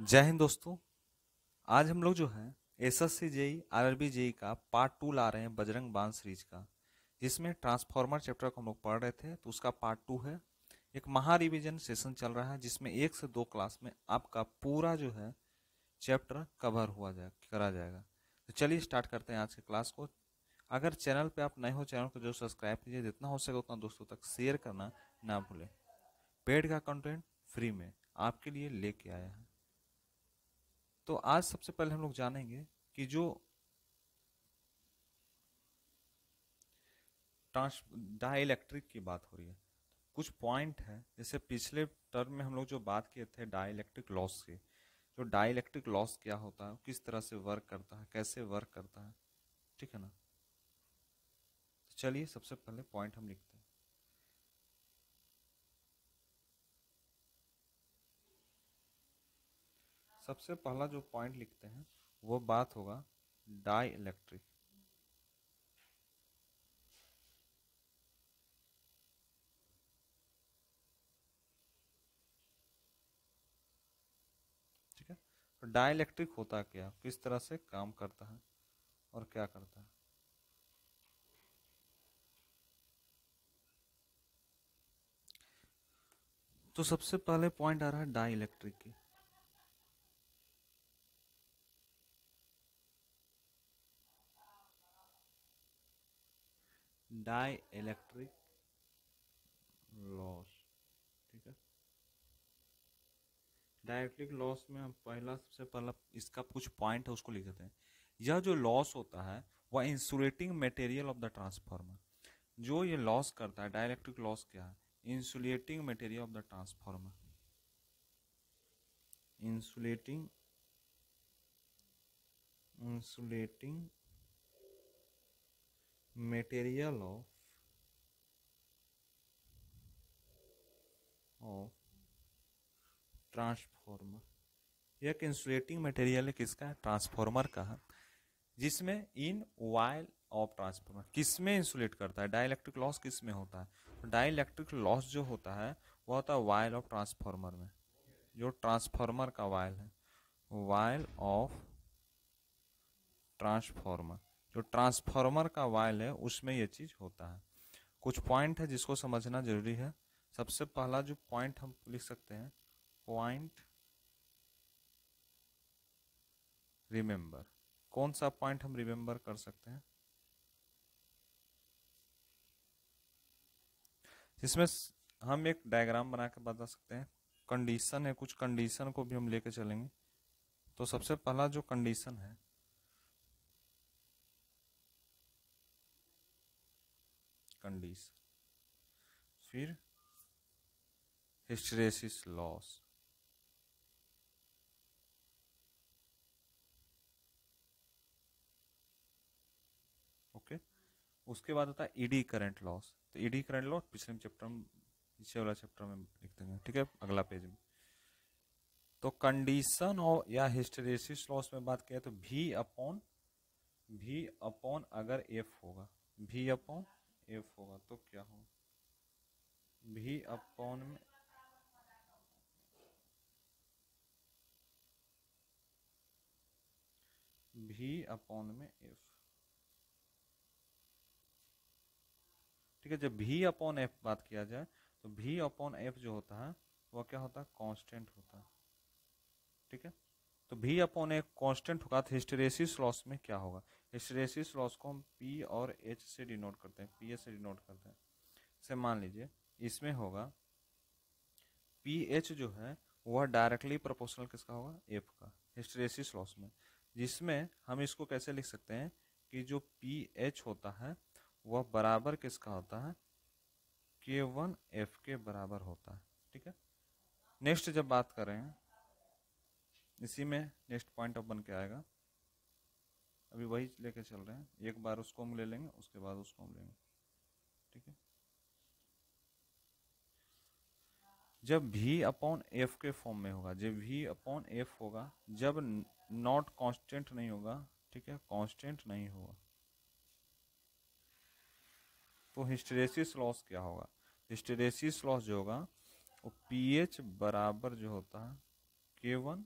जय हिंद दोस्तों। आज हम लोग जो है एसएससी जेई आरआरबी जेई का पार्ट 2 ला रहे हैं बजरंग बाण सीरीज का, जिसमें ट्रांसफॉर्मर चैप्टर को हम लोग पढ़ रहे थे, तो उसका पार्ट 2 है। एक महा रिवीजन सेशन चल रहा है जिसमें 1 से 2 क्लास में आपका पूरा जो है चैप्टर कवर करा जाएगा। तो चलिए स्टार्ट करते हैं आज के क्लास को। अगर चैनल पे आप नए हो, चैनल को जो सब्सक्राइब कीजिए, जितना हो सके उतना दोस्तों तक शेयर करना ना भूलें। पेड का कंटेंट फ्री में आपके लिए लेके आया है। तो आज सबसे पहले हम लोग जानेंगे कि जो ट्रांस डाइलेक्ट्रिक की बात हो रही है, कुछ पॉइंट है। जैसे पिछले टर्म में हम लोग जो बात किए थे डाइलेक्ट्रिक लॉस की, जो डाइलेक्ट्रिक लॉस क्या होता है, किस तरह से वर्क करता है, कैसे वर्क करता है, ठीक है ना। तो चलिए सबसे पहले पॉइंट हम लिखते हैं। सबसे पहला जो पॉइंट लिखते हैं वो बात होगा डाइलेक्ट्रिक। ठीक है, तो डाइलेक्ट्रिक होता क्या, किस तरह से काम करता है और क्या करता है। तो सबसे पहले पॉइंट आ रहा है डाइलेक्ट्रिक की। डाइलेक्ट्रिक लॉस, ठीक है। डाइलेक्ट्रिक लॉस में हम सबसे पहला इसका कुछ पॉइंट है उसको लिख देते हैं। यह जो लॉस होता है वह insulating material of the transformer, जो ये लॉस करता है, डाइलेक्ट्रिक लॉस क्या है, insulating material of the transformer, insulating insulating material of transformer. एक इंसुलेटिंग मटेरियल है किसका है, ट्रांसफार्मर का है, जिसमें इन वायल ऑफ ट्रांसफार्मर किस में इंसुलेट करता है, डाइलेक्ट्रिक लॉस किस में होता है। डाइलेक्ट्रिक लॉस जो होता है वह होता है वायल ऑफ ट्रांसफार्मर में। जो ट्रांसफार्मर का वायल है, वायल ऑफ ट्रांसफार्मर, जो ट्रांसफार्मर का वायल है उसमें यह चीज होता है। कुछ पॉइंट है जिसको समझना जरूरी है। सबसे पहला जो पॉइंट हम लिख सकते हैं, पॉइंट रिमेंबर। कौन सा पॉइंट हम रिमेंबर कर सकते हैं, जिसमें हम एक डायग्राम बना के बता सकते हैं। कंडीशन है, कुछ कंडीशन को भी हम लेके चलेंगे। तो सबसे पहला जो कंडीशन है, कंडीशन, फिर हिस्टेरेसिस लॉस, ओके। उसके बाद होता है ईडी करंट लॉस। तो ईडी करंट लॉस पिछले चैप्टर में, पीछे वाला चैप्टर में लिख देंगे, ठीक है, अगला पेज में। तो कंडीशन और या हिस्टेरेसिस लॉस में बात करें तो भी अपॉन अगर एफ होगा, भी अपॉन एफ होगा तो क्या होगा, भी अपॉन में एफ, ठीक है। जब भी अपॉन एफ बात किया जाए तो भी अपॉन एफ जो होता है वह क्या होता है, कांस्टेंट होता है, ठीक है। तो भी अपॉन एक कांस्टेंट होगा तो हिस्टेरेसिस लॉस में क्या होगा, हिस्टेरेसिस लॉस को हम पी और एच से डिनोट करते हैं, पी एच से डिनोट करते हैं। से मान लीजिए इसमें होगा पी एच जो है वह डायरेक्टली प्रोपोर्शनल किसका होगा, एफ का, हिस्टेरेसिस लॉस में। जिसमें हम इसको कैसे लिख सकते हैं कि जो पी एच होता है वह बराबर किसका होता है, के वन एफ के बराबर होता है, ठीक है। नेक्स्ट जब बात करें, इसी में नेक्स्ट पॉइंट अब बन के आएगा। अभी वही लेके चल रहे हैं, एक बार उसको हम ले लेंगे, उसके बाद उसको हम लेंगे, ठीक है। जब भी अपॉन एफ के फॉर्म में होगा, जब भी अपॉन एफ होगा, जब नॉट कांस्टेंट नहीं होगा, ठीक है, कांस्टेंट नहीं होगा, तो हिस्टेरेसिस लॉस क्या होगा, हिस्टेरेसिस लॉस जो होगा वो पी एच बराबर जो होता है के वन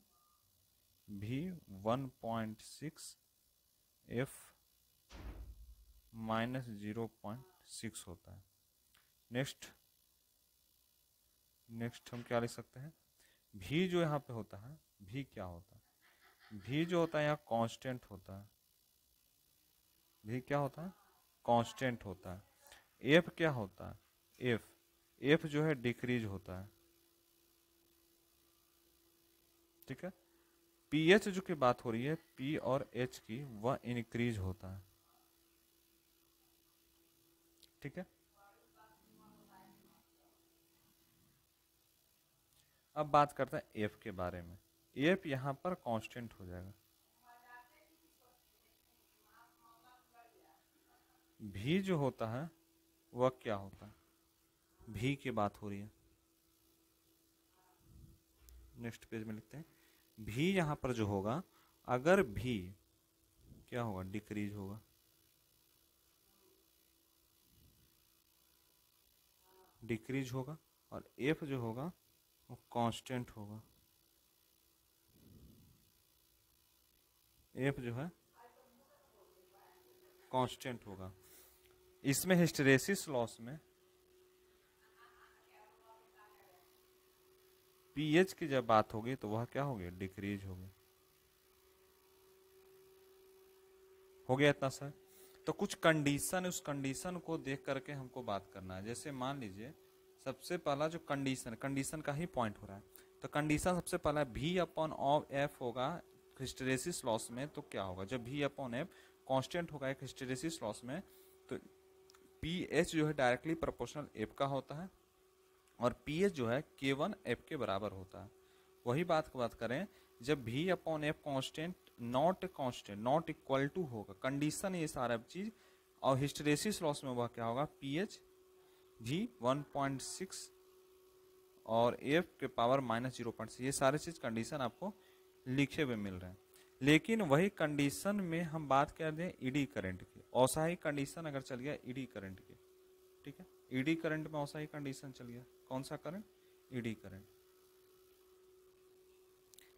भी 1.6 एफ माइनस 0.6 होता है। नेक्स्ट हम क्या लिख सकते हैं, भी जो यहाँ पे होता है, भी क्या होता है, भी जो होता है यहाँ कांस्टेंट होता है, भी क्या होता है, कांस्टेंट होता है। एफ क्या होता है, एफ जो है डिक्रीज होता है, ठीक है। पीएच जो की बात हो रही है, पी और एच की, वह इंक्रीज होता है, ठीक है। अब बात करते हैं एफ के बारे में। एफ यहां पर कांस्टेंट हो जाएगा। भी जो होता है वह क्या होता है, भी की बात हो रही है। नेक्स्ट पेज में लिखते हैं, भी यहां पर जो होगा, अगर भी क्या होगा, डिक्रीज होगा, डिक्रीज होगा, और एफ जो होगा वो कांस्टेंट होगा, एफ जो है कांस्टेंट होगा। इसमें हिस्टेरेसिस लॉस में पीएच की जब बात होगी तो वह क्या होगी, डिक्रीज होगी। हो गया इतना सर। तो कुछ कंडीशन, उस कंडीशन को देख करके हमको बात करना है। जैसे मान लीजिए सबसे पहला जो कंडीशन का ही पॉइंट हो रहा है, तो कंडीशन सबसे पहला भी अपॉन ऑफ एफ होगा हिस्टेरेसिस लॉस में, तो क्या होगा, जब भी अपॉन एफ कांस्टेंट होगा एक हिस्टेरेसिस लॉस में, तो पी एच जो है डायरेक्टली प्रोपोर्शनल एफ का होता है, और पी एच जो है K1 एफ के बराबर होता है। वही बात की बात करें, जब भी upon F constant not equal to होगा, कंडीशन ये सारा चीज, और हिस्टेरेसिस लॉस में वह क्या होगा, पी एच भी 1.6 और एफ के पावर माइनस 0.6, ये सारे चीज कंडीशन आपको लिखे हुए मिल रहे हैं। लेकिन वही कंडीशन में हम बात कर दें ईडी करंट की, ऐसा ही कंडीशन अगर चल गया ईडी करंट की, ठीक है, ईडी करंट में ऐसा ही कंडीशन चल गया, कौन सा करंट, ईडी करंट,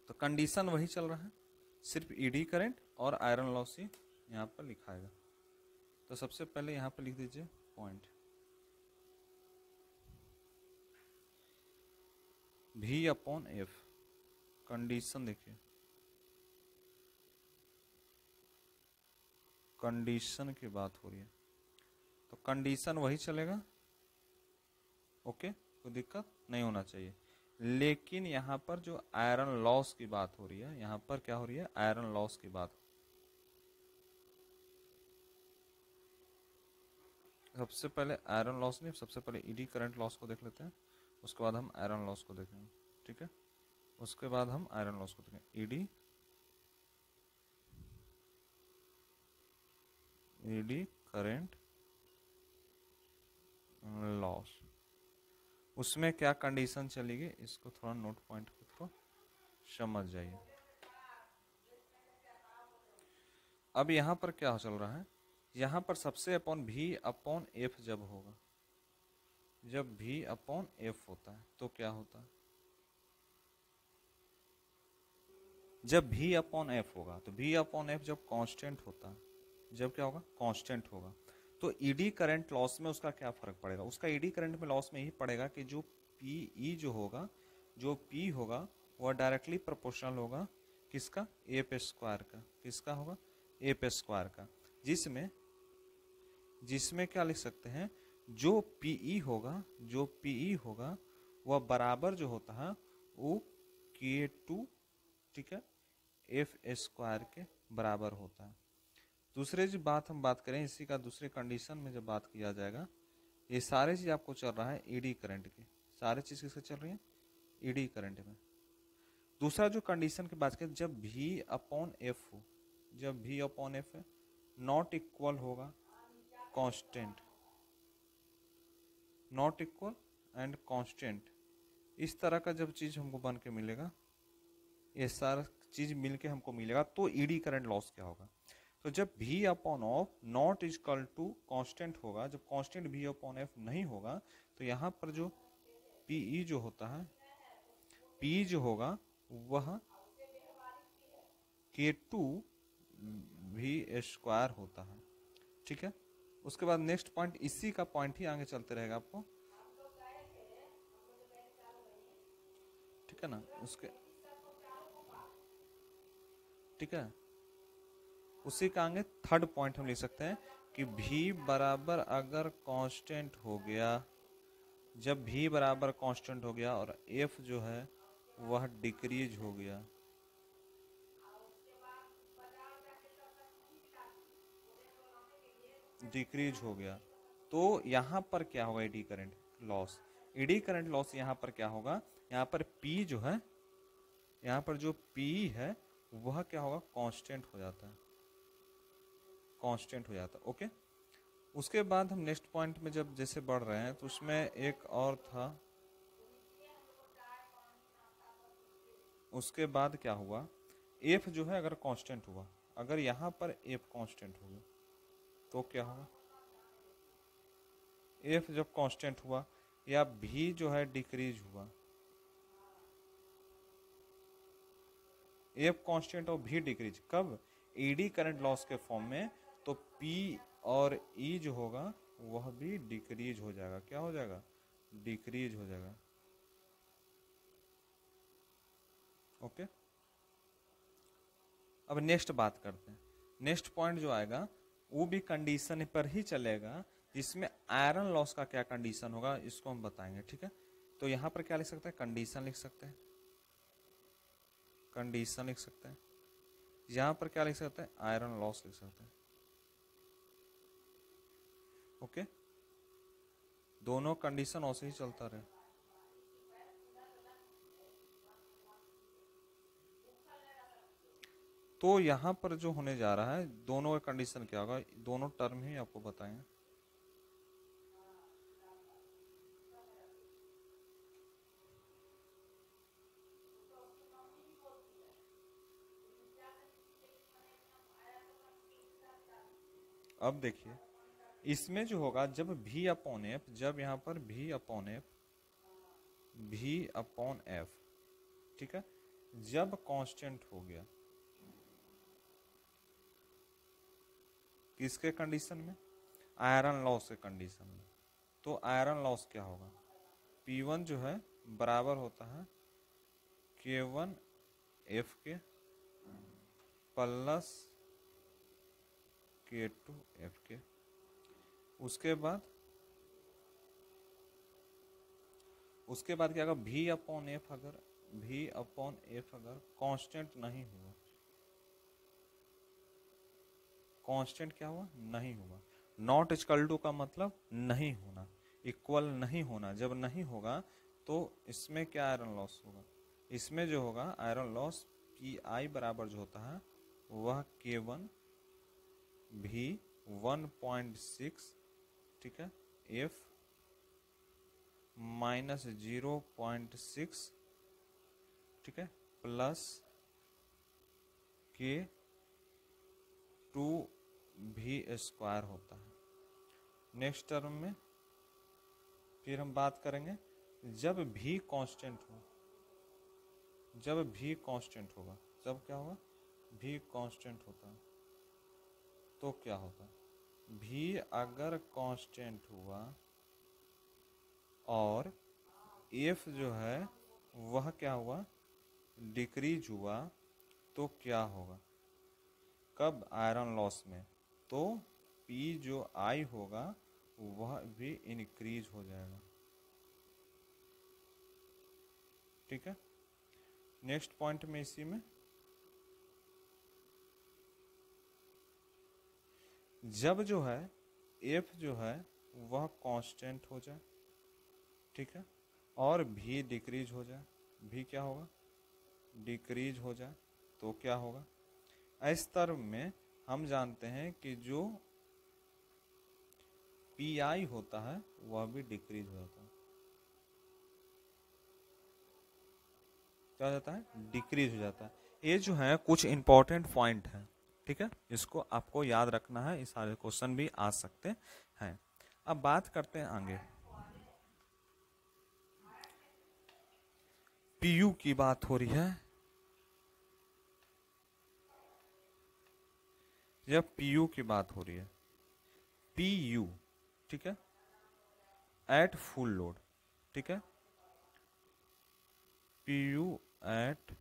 तो कंडीशन वही चल रहा है, सिर्फ ईडी करंट और आयरन लॉस ही यहाँ पर लिखाएगा। तो सबसे पहले यहाँ पर लिख दीजिए पॉइंट, भी अपॉन एफ, कंडीशन देखिए, कंडीशन की बात हो रही है, तो कंडीशन वही चलेगा, ओके, कोई दिक्कत नहीं होना चाहिए। लेकिन यहाँ पर जो आयरन लॉस की बात हो रही है, यहाँ पर क्या हो रही है, आयरन लॉस की बात। सबसे पहले आयरन लॉस नहीं, सबसे पहले ईडी करंट लॉस को देख लेते हैं, उसके बाद हम आयरन लॉस को देखेंगे, ठीक है, उसके बाद हम आयरन लॉस को देखेंगे। ईडी करंट लॉस, उसमें क्या कंडीशन चलेगी, इसको थोड़ा नोट पॉइंट के थ्रू समझ जाइए। अब यहां पर क्या चल रहा है, यहां पर सबसे अपॉन भी अपॉन एफ जब होगा, जब भी अपॉन एफ होता है तो क्या होता है, जब भी अपॉन एफ होगा, तो भी अपॉन एफ जब कांस्टेंट होता है, जब क्या होगा, कांस्टेंट होगा, तो ईडी करंट लॉस में उसका क्या फर्क पड़ेगा, उसका ईडी करंट में लॉस में यही पड़ेगा कि जो पी जो होगा, जो पी होगा वह डायरेक्टली प्रोपोर्शनल होगा किसका, एफ स्क्वायर का, किसका होगा, एफ स्क्वायर का, जिसमें जिसमें क्या लिख सकते हैं, जो पीई होगा, जो पीई होगा वह बराबर जो होता है वो K2, ठीक है, एफ स्क्वायर के बराबर होता है। दूसरे जो बात हम बात करें, इसी का दूसरे कंडीशन में जब बात किया जाएगा, ये सारे चीज आपको चल रहा है ईडी करंट की, सारे चीज किससे चल रही है, ईडी करंट में। दूसरा जो कंडीशन की बात करें, जब भी अपॉन एफ हो, जब भी अपॉन एफ नॉट इक्वल होगा constant, not equal and constant, इस तरह का जब चीज हमको बन के मिलेगा, ये सारा चीज मिलके हमको मिलेगा, तो ईडी करंट लॉस क्या होगा, तो जब भी upon of not equal to constant होगा, जब कांस्टेंट भी अपॉन एफ नहीं होगा, तो यहाँ पर जो पीई जो होता है, पी जो होगा वह K2 V स्क्वायर होता है। ठीक है, उसके बाद नेक्स्ट पॉइंट, इसी का पॉइंट ही आगे चलते रहेगा आपको, ठीक है ना। उसके ठीक है, उसी का आगे थर्ड पॉइंट हम लिख सकते हैं कि V बराबर अगर कांस्टेंट हो गया, जब V बराबर कांस्टेंट हो गया और F जो है वह डिक्रीज हो गया, डिक्रीज हो गया, तो यहाँ पर क्या होगा, eddy current loss. Eddy current loss यहाँ पर क्या होगा, यहाँ पर P जो है, यहाँ पर जो P है वह क्या होगा, कांस्टेंट हो जाता है, कांस्टेंट हो जाता है। ओके, उसके बाद हम नेक्स्ट पॉइंट में जब जैसे बढ़ रहे हैं तो उसमें एक और था, उसके बाद क्या हुआ, F जो है अगर कांस्टेंट हुआ, अगर यहाँ पर F कांस्टेंट हो गया तो क्या होगा, F जब कांस्टेंट हुआ या V जो है डिक्रीज हुआ, F कांस्टेंट और V डिक्रीज, कब, एडी करंट लॉस के फॉर्म में, तो P और E जो होगा वह भी डिक्रीज हो जाएगा, क्या हो जाएगा, डिक्रीज हो जाएगा। ओके, अब नेक्स्ट बात करते हैं। नेक्स्ट पॉइंट जो आएगा वो भी कंडीशन पर ही चलेगा, जिसमें आयरन लॉस का क्या कंडीशन होगा इसको हम बताएंगे। ठीक है, तो यहां पर क्या लिख सकते हैं, कंडीशन लिख सकते हैं, कंडीशन लिख सकते हैं। यहां पर क्या लिख सकते हैं, आयरन लॉस लिख सकते हैं। ओके, दोनों कंडीशन ऐसे ही चलता रहे। तो यहां पर जो होने जा रहा है, दोनों का कंडीशन क्या होगा, दोनों टर्म ही आपको बताएंगे। अब देखिए, इसमें जो होगा जब V अपॉन एफ, जब यहां पर V upon F, V upon F, ठीक है, जब कांस्टेंट हो गया, किसके कंडीशन में, आयरन लॉस के कंडीशन में, तो आयरन लॉस क्या होगा, P1 जो है बराबर होता है K1 F के प्लस K2 F के। उसके बाद क्या होगा, V अपॉन एफ, अगर V अपॉन एफ अगर कांस्टेंट नहीं हुआ, कांस्टेंट क्या हुआ, नहीं हुआ, नॉट इक्वल टू का मतलब नहीं होना, इक्वल नहीं होना, जब नहीं होगा तो इसमें क्या आयरन लॉस होगा, इसमें जो होगा आयरन लॉस Pi बराबर जो होता है वह K1 V 1.6, ठीक है, F माइनस 0.6, ठीक है, प्लस K 2V स्क्वायर होता है। नेक्स्ट टर्म में फिर हम बात करेंगे, जब V कांस्टेंट हो, जब V कांस्टेंट होगा, जब क्या होगा, V कांस्टेंट होता है तो क्या होता है, V अगर कांस्टेंट हुआ और F जो है वह क्या हुआ, डिक्रीज हुआ, तो क्या होगा, कब, आयरन लॉस में, तो P जो I होगा वह भी इंक्रीज हो जाएगा। ठीक है, नेक्स्ट पॉइंट में इसी में जब जो है F जो है वह कांस्टेंट हो जाए, ठीक है, और V डिक्रीज हो जाए, V क्या होगा, डिक्रीज हो जाए, तो क्या होगा, इस टर्म में हम जानते हैं कि जो Pi होता है वह भी डिक्रीज हो जाता है, क्या हो जाता है, डिक्रीज हो जाता है। ये जो है कुछ इंपॉर्टेंट पॉइंट है, ठीक है, इसको आपको याद रखना है, इस सारे क्वेश्चन भी आ सकते हैं। अब बात करते हैं आगे, Pu की बात हो रही है, जब पीयू की बात हो रही है, पीयू, ठीक है, एट फुल लोड, ठीक है, पीयू एट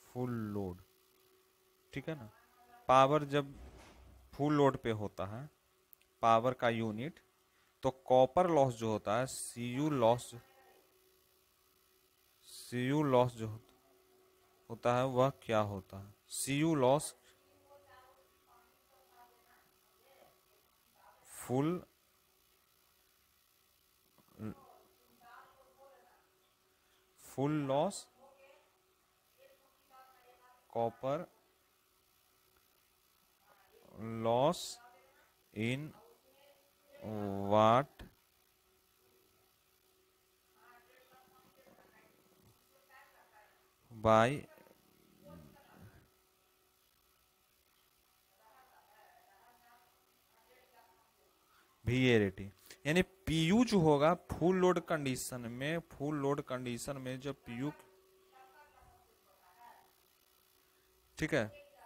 फुल लोड, ठीक है ना। पावर जब फुल लोड पे होता है, पावर का यूनिट, तो कॉपर लॉस जो होता है, सीयू लॉस जो होता है वह क्या होता है, CU loss full full loss copper loss in watt by VA rating. यानी पीयू जो होगा फुल लोड कंडीशन में, फुल लोड कंडीशन में जब पीयू, ठीक है,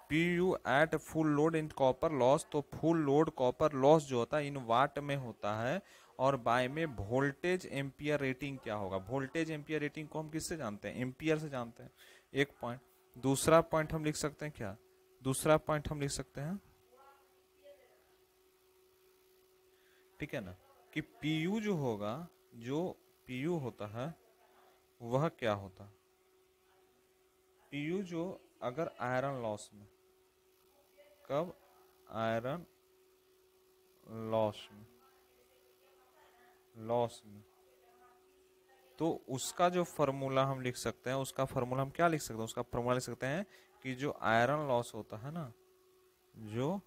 PU at full load in copper loss, तो फुल लोड कॉपर लॉस जो होता है इन वाट में होता है, और बाय में वोल्टेज एम्पियर रेटिंग क्या होगा, वोल्टेज एम्पियर रेटिंग को हम किससे जानते हैं, एम्पियर से जानते हैं, एक पॉइंट। दूसरा पॉइंट हम लिख सकते हैं क्या, दूसरा पॉइंट हम लिख सकते हैं, ठीक है ना, कि पीयू जो होगा, जो पीयू होता है वह क्या होता है, पीयू जो अगर आयरन लॉस में, कब आयरन लॉस में, लॉस में, तो उसका जो फॉर्मूला हम लिख सकते हैं, उसका फॉर्मूला हम क्या लिख सकते हैं, उसका फॉर्मूला लिख सकते हैं कि जो आयरन लॉस होता है ना, जो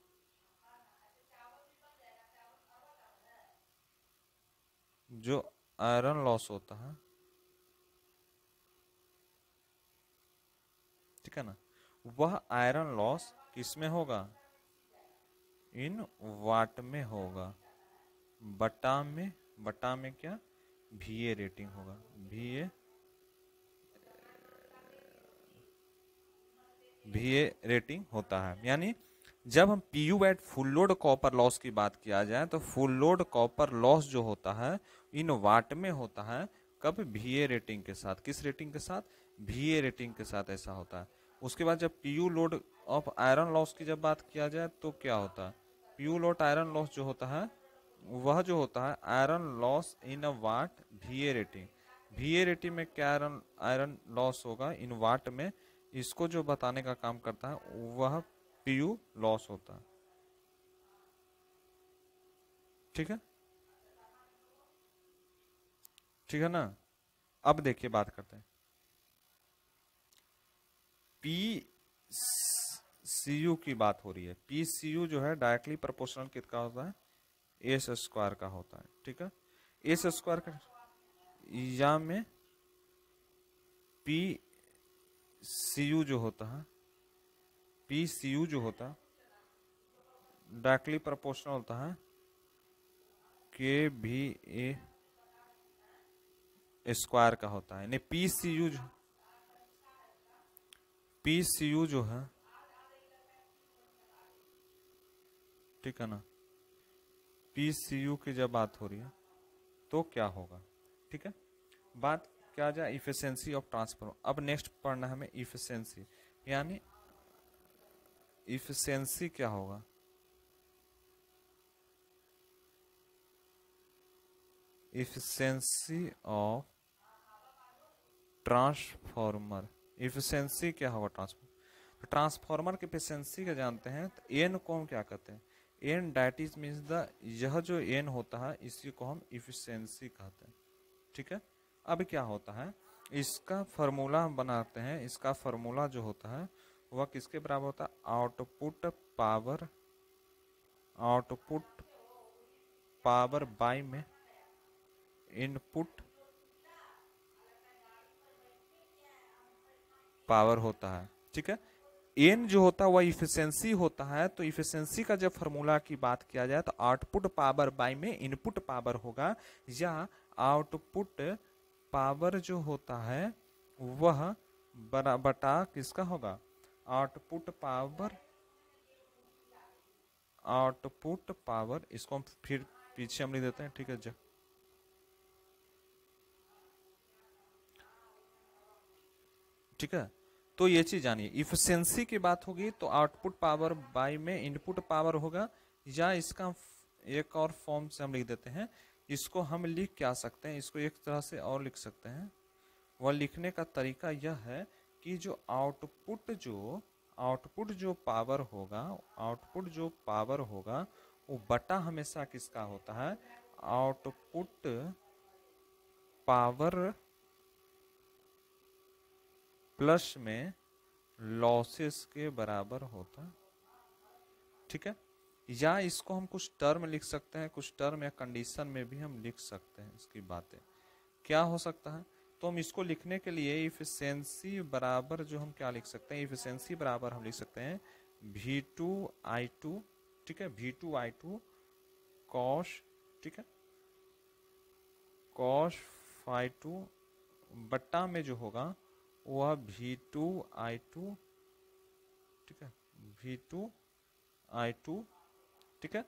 जो आयरन लॉस होता है, ठीक है ना, वह आयरन लॉस किस में होगा, इन वाट में होगा, बटा में क्या, वीए रेटिंग होगा, वीए रेटिंग होता है। यानी जब हम PU at full load copper loss की बात किया जाए, तो फुल लोड कॉपर लॉस जो होता है इन वाट में होता है, कब, वीए रेटिंग के साथ, किस रेटिंग के साथ, वीए रेटिंग के साथ ऐसा होता है। उसके बाद जब PU load of iron loss की जब बात किया जाए तो क्या होता है, पीयू लोड आयरन लॉस जो होता है वह जो होता है iron loss in a watt VA rating, VA rating में क्या आयरन आयरन लॉस होगा इन वाट में, इसको जो बताने का काम करता है वह पीयू लॉस होता है, ठीक है, ठीक है ना। अब देखिए बात करते हैं, पी सी यू की बात हो रही है, पी सी यू जो है डायरेक्टली प्रोपोर्शनल किसका होता है, एस स्क्वायर का होता है, ठीक है, एस स्क्वायर का, या में पी सी यू जो होता है, पी सी यू जो होता है डायरेक्टली प्रोपोर्शनल होता है के भी ए स्क्वायर का होता है। यानी पी सी यू जो है, ठीक है ना, पी सी यू की जब बात हो रही है तो क्या होगा, ठीक है। बात क्या जाए इफिशियंसी ऑफ ट्रांसफर, अब नेक्स्ट पढ़ना है हमें इफिशियंसी, यानी इफिशियंसी क्या होगा, इफिशियंसी ऑफ ट्रांसफॉर्मर, इफिशियंसी क्या होगा ट्रांसफॉर्मर, तो ट्रांसफॉर्मर की इफिशियंसी का जानते हैं, तो एन को हम क्या कहते हैं, N that is means the, यह जो एन होता है इसी को हम इफिशियंसी कहते हैं, ठीक है। अब क्या होता है, इसका फार्मूला हम बनाते हैं, इसका फार्मूला जो होता है वह किसके बराबर होता है, आउटपुट पावर बाय में इनपुट पावर होता है, ठीक है। एन जो होता है वह इफिशियंसी होता है, तो इफिशियंसी का जब फार्मूला की बात किया जाए तो आउटपुट पावर बाय में इनपुट पावर होगा, या आउटपुट पावर जो होता है वह बटा किसका होगा, आउटपुट पावर इसको हम फिर पीछे हम लिख देते हैं, ठीक है। ठीक है, तो ये चीज जानिए, इफिशियंसी की बात होगी तो आउटपुट पावर बाय में इनपुट पावर होगा, या इसका एक और फॉर्म से हम लिख देते हैं, इसको हम लिख क्या सकते हैं, इसको एक तरह से और लिख सकते हैं। वह लिखने का तरीका यह है कि जो आउटपुट जो पावर होगा वो बटा हमेशा किसका होता है, आउटपुट पावर प्लस में लॉसेस के बराबर होता। ठीक है, या इसको हम कुछ टर्म लिख सकते हैं, कुछ टर्म या कंडीशन में भी हम लिख सकते हैं। इसकी बातें क्या हो सकता है, तो हम इसको लिखने के लिए इफिशियंसी बराबर जो हम क्या लिख सकते हैं, इफिशियंसी बराबर हम लिख सकते हैं V2I2, ठीक है, V2I2 कॉस, ठीक है, कॉस phi2 बट्टा में जो होगा वह V2I2, ठीक है, V2I2, ठीक है।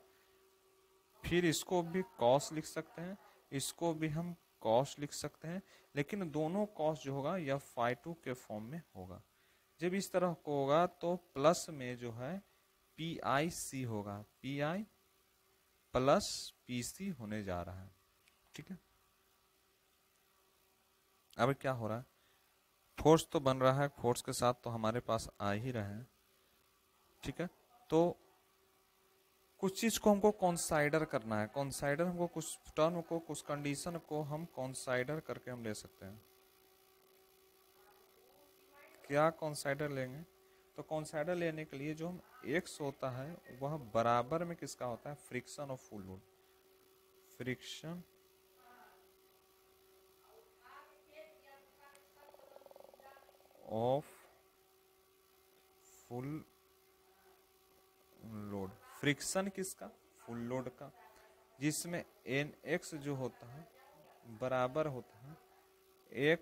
फिर इसको भी कॉस लिख सकते हैं, इसको भी हम कॉस लिख सकते हैं, लेकिन दोनों कॉस जो होगा यह phi2 के फॉर्म में होगा। जब इस तरह को होगा तो प्लस में जो है PIC होगा, PI प्लस PC होने जा रहा है। ठीक है, अब क्या हो रहा है, फोर्स तो बन रहा है, फोर्स के साथ तो हमारे पास आ ही रहे हैं। ठीक है, तो कुछ चीज को हमको कंसाइडर करना है, कंसाइडर हमको कुछ टर्म को, कुछ कंडीशन को हम कंसाइडर करके हम ले सकते हैं। क्या कंसाइडर लेंगे, तो कंसाइडर लेने के लिए जो हम एक्स होता है वह बराबर में किसका होता है, friction of full load, friction of full load, friction किसका, फुल लोड का, जिसमें NX जो होता है बराबर होता है X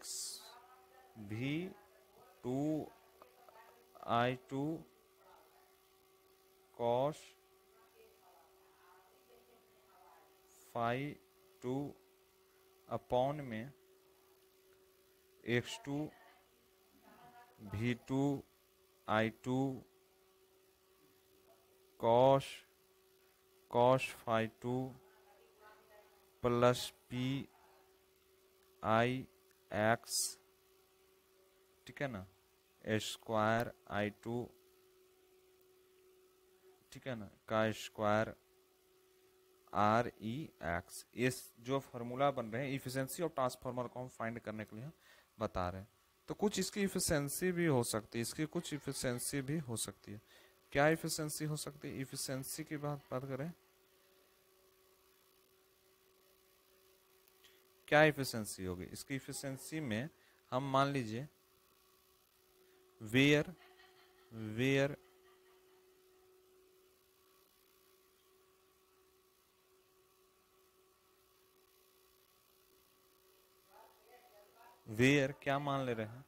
V2I2 cos phi2 upon में X2 V2I2 cos phi2 plus PIX, ठीक है ना, स्क्वायर I2, ठीक है ना, का स्क्वायर REX। ये जो फॉर्मूला बन रहे हैं इफिशियंसी ऑफ ट्रांसफार्मर को हम फाइंड करने के लिए बता रहे हैं। तो कुछ इसकी इफिशियंसी भी हो सकती है, इसकी कुछ इफिशियंसी भी हो सकती है। क्या इफिशियंसी हो सकती है, इफिशियंसी की बात करें, क्या इफिशियंसी होगी, इसकी इफिशियंसी में हम मान लीजिए वेयर क्या मान ले रहे हैं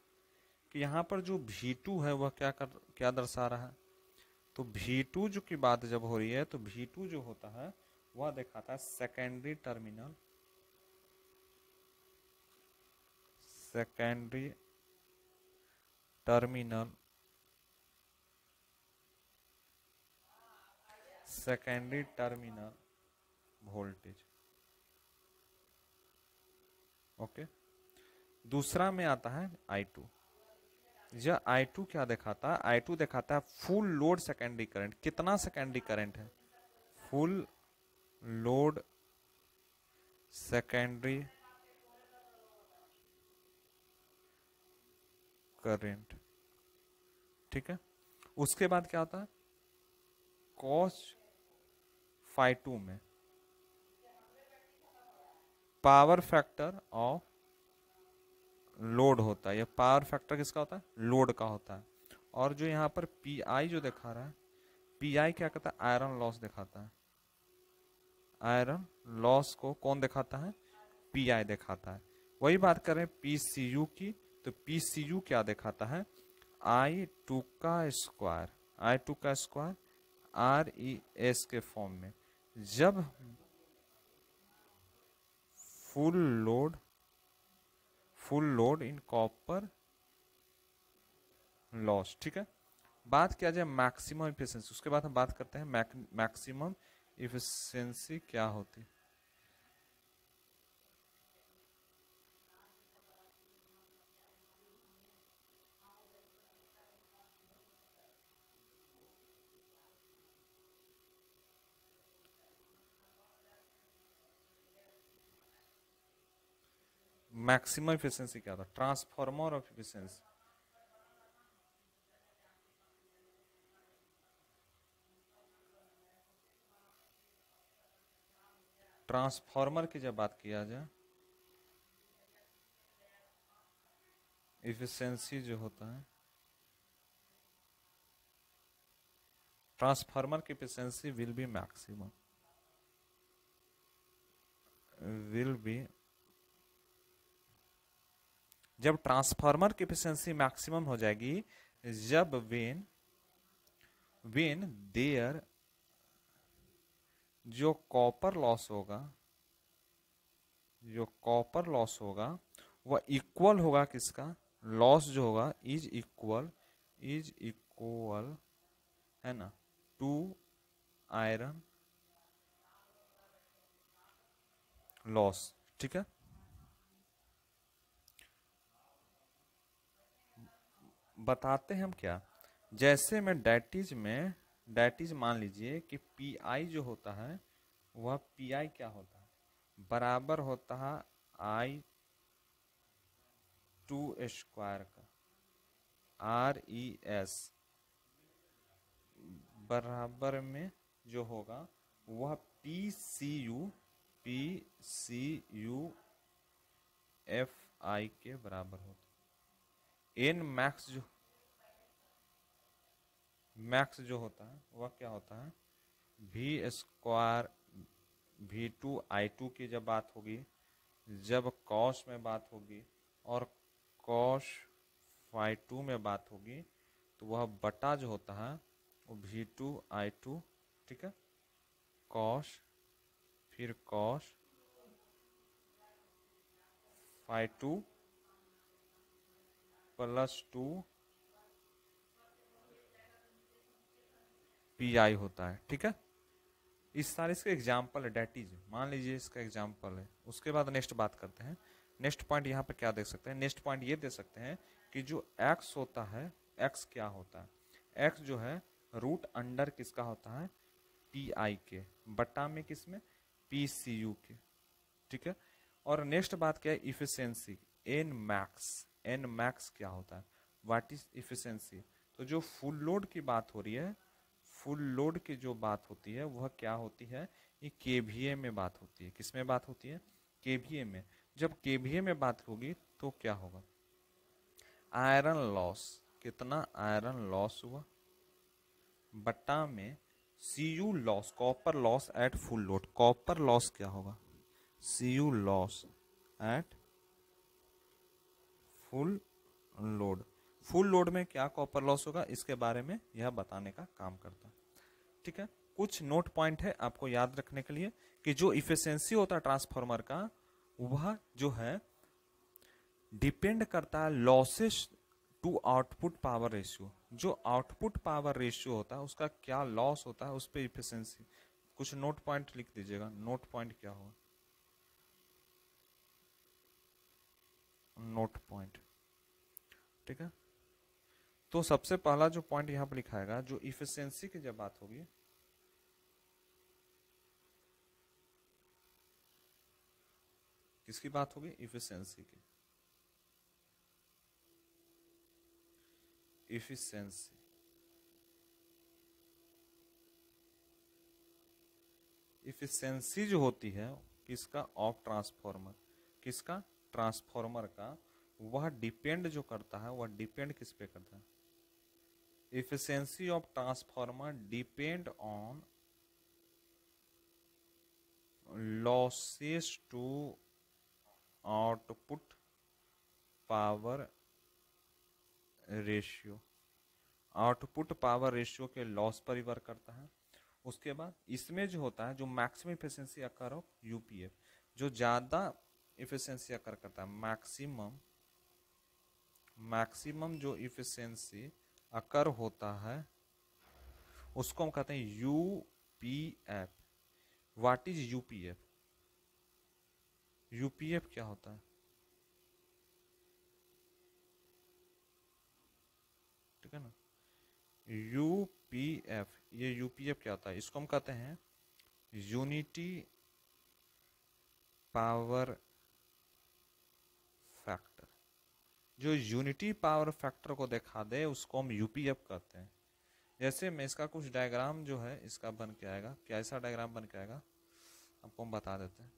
कि यहाँ पर जो V2 है वह क्या दर्शा रहा है, तो V2 जो की बात जब हो रही है तो V2 जो होता है वह दिखाता है secondary terminal, secondary terminal voltage. Okay, दूसरा में आता है I2। यह I2 क्या दिखाता है, I2 दिखाता है फुल लोड सेकेंडरी करंट। कितना सेकेंडरी करंट है, फुल लोड सेकेंडरी करंट। ठीक है, उसके बाद क्या होता है, cos phi2 में पावर फैक्टर ऑफ लोड होता है। यह पावर फैक्टर किसका होता है, लोड का होता है। और जो यहाँ पर PI जो दिखा रहा है, PI क्या कहता है, आयरन लॉस दिखाता है। आयरन लॉस को कौन दिखाता है, PI दिखाता है। वही बात करें PCU की, तो PCU क्या दिखाता है, आई टू का स्क्वायर, आई टू का स्क्वायर आर ई एस के फॉर्म में, जब full load, full load in copper loss. ठीक है, बात किया जाए मैक्सिमम इफिशिएंसी, उसके बाद हम बात करते हैं मैक्सिमम इफिशिएंसी क्या होती है। मैक्सिमम इफिशिएंसी क्या था, ट्रांसफार्मर ऑफ इफिशिएंसी। ट्रांसफार्मर की जब बात किया जाए, इफिशिएंसी जो होता है, ट्रांसफार्मर की efficiency will be maximum, will be, जब ट्रांसफार्मर की इफिशिएंसी मैक्सिमम हो जाएगी, जब वेन वेन देयर जो कॉपर लॉस होगा, जो कॉपर लॉस होगा वह इक्वल होगा किसका, लॉस जो होगा इज इक्वल, इज इक्वल है ना, टू आयरन लॉस। ठीक है, बताते हैं हम क्या, जैसे में डेटिज मान लीजिए कि पी आई जो होता है वह पी आई क्या होता है, बराबर होता है आई टू स्क्वायर का आर ई एस, बराबर में जो होगा वह P C U F I के बराबर होता है। एन मैक्स जो होता है वह क्या होता है, V square V two I two की जब बात होगी, जब कॉस में बात होगी और कॉस फाई टू में बात होगी, तो वह बटा जो होता है वो वी टू आई टू, ठीक है, कॉस, फिर cos phi two plus two P I होता है। ठीक है, इस सारे इसके एग्जाम्पल है, डेट इज मान लीजिए इसका एग्जाम्पल है। उसके बाद नेक्स्ट बात करते हैं, नेक्स्ट पॉइंट यहाँ पे क्या देख सकते हैं, नेक्स्ट पॉइंट ये दे सकते हैं कि जो एक्स होता है, एक्स क्या होता है, एक्स जो है रूट अंडर किसका होता है, पी आई के, बटा में किसमें, पी सी यू के। ठीक है, और नेक्स्ट बात क्या है, इफिशियंसी, एन मैक्स क्या होता है, व्हाट इज इफिशियंसी। तो जो फुल लोड की बात हो रही है, फुल लोड की जो बात होती है वह क्या होती है, ये केवीए में बात होती है, किसमें बात होती है, केवीए में। जब केवीए में बात होगी तो क्या होगा, आयरन लॉस, कितना आयरन लॉस हुआ, बटा में C U loss, copper loss at full load, copper loss क्या होगा, C U loss at full load. Full load में क्या कॉपर लॉस होगा, इसके बारे में यह बताने का काम करता है। ठीक है, कुछ नोट पॉइंट है आपको याद रखने के लिए कि जो इफिशियंसी होता है ट्रांसफार्मर का, वह जो है डिपेंड करता है losses to output power ratio, जो आउटपुट पावर रेशियो होता है उसका क्या लॉस होता है, उस पर इफिशियंसी। कुछ नोट पॉइंट लिख दीजिएगा, नोट पॉइंट क्या होगा, नोट पॉइंट। ठीक है, तो सबसे पहला जो पॉइंट यहां पर लिखाएगा, जो इफिशियंसी की जब बात होगी, किसकी बात होगी, इफिशियंसी की, इफिशियंसी, इफिशियंसी जो होती है किसका, ऑफ ट्रांसफॉर्मर, किसका, ट्रांसफॉर्मर का, वह डिपेंड जो करता है, वह डिपेंड किस पे करता है, efficiency of transformer depend on losses to output power ratio. Output power ratio के लॉस पर रिवर करता है। उसके बाद इसमें जो होता है, जो maximum efficiency occur of UPF, जो ज़्यादा इफिशियंसी अकर करता है, मैक्सिमम जो इफिशियंसी अकर होता है उसको हम कहते हैं UPF. What is UPF? UPF क्या होता है? ठीक है ना, यूपीएफ, ये यूपीएफ क्या होता है? इसको हम कहते हैं यूनिटी पावर फैक्टर। जो यूनिटी पावर फैक्टर को दिखा दे उसको हम यूपीएफ कहते हैं। जैसे मैं इसका कुछ डायग्राम जो है इसका बन के आएगा, क्या ऐसा डायग्राम बन के आएगा आपको हम बता देते हैं।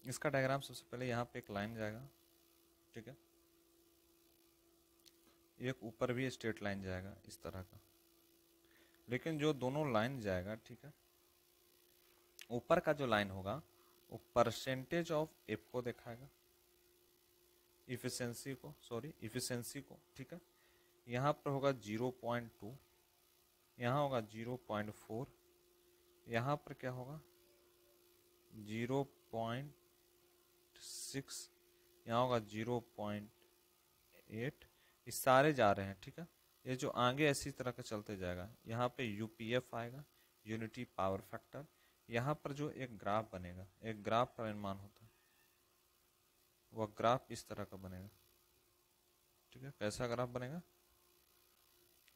इसका डायग्राम सबसे पहले यहाँ पे एक लाइन जाएगा, ठीक है, एक ऊपर भी स्ट्रेट लाइन जाएगा इस तरह का, लेकिन जो दोनों लाइन जाएगा, ठीक है, ऊपर का जो लाइन होगा वो परसेंटेज ऑफ एफ को दिखाएगा, इफिशियंसी को, ठीक है। यहाँ पर होगा 0.2, यहाँ होगा 0.4, यहाँ पर क्या होगा 0.6, यहाँ होगा 0.8, ये सारे जा रहे हैं, ठीक है। ये जो आगे ऐसी तरह का चलते जाएगा, यहाँ पे यूपीएफ आएगा, यूनिटी पावर फैक्टर। यहाँ पर जो एक ग्राफ बनेगा, एक ग्राफ का निर्माण होता है, वह ग्राफ इस तरह का बनेगा, ठीक है। कैसा ग्राफ बनेगा?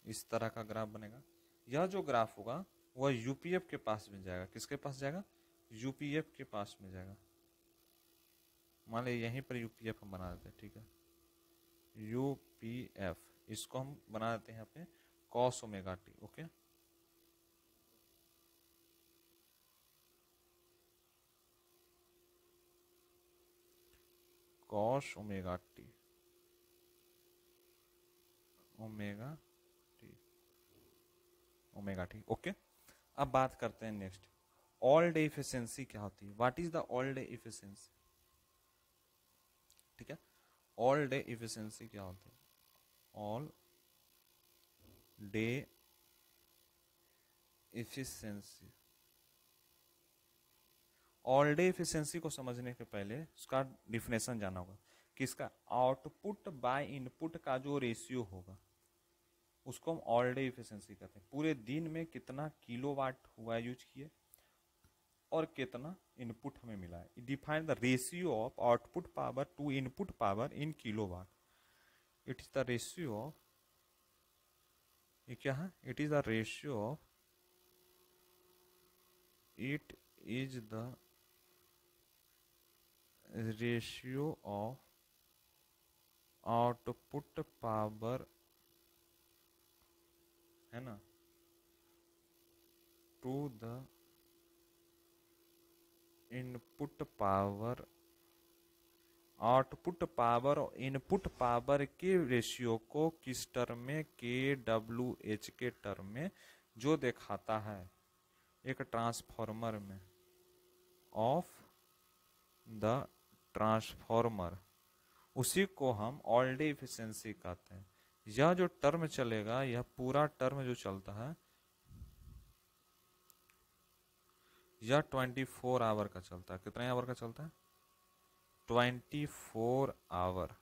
इस तरह का ग्राफ बनेगा। यह जो ग्राफ होगा वह यूपीएफ के पास में जाएगा। किसके पास जाएगा? यूपीएफ के पास में जाएगा। मान लीजिए यहीं पर यूपीएफ हम बना देते हैं, ठीक है, यूपीएफ, इसको हम बना देते हैं यहाँ पे cos omega T, okay. Cos omega T, omega T, omega T, okay. अब बात करते हैं नेक्स्ट, ऑल डे इफिशियंसी क्या होती है? What is the all day efficiency? ठीक है, ऑल डे इफिशियंसी क्या होती है? All day efficiency, all day efficiency को समझने के पहले उसका डिफिनेशन जाना होगा कि इसका आउटपुट बाय इनपुट का जो रेशियो होगा उसको हम ऑल डे इफिशियंसी कहते हैं। पूरे दिन में कितना किलोवाट हुआ यूज किए और कितना इनपुट हमें मिला है। Define the ratio of output power to input power in kilowatt. It is the ratio of, ये क्या है? It is the ratio of, it is the ratio of output power, है ना, to the input power. Output power और input power के ratio को किस term में? के डब्ल्यू एच के टर्म में, जो दिखाता है एक ट्रांसफॉर्मर में, ऑफ द ट्रांसफॉर्मर, उसी को हम ऑल डे इफिशियंसी कहते हैं। यह जो टर्म चलेगा, यह पूरा टर्म जो चलता है यह 24 आवर का चलता है। कितने आवर का चलता है? 24 आवर,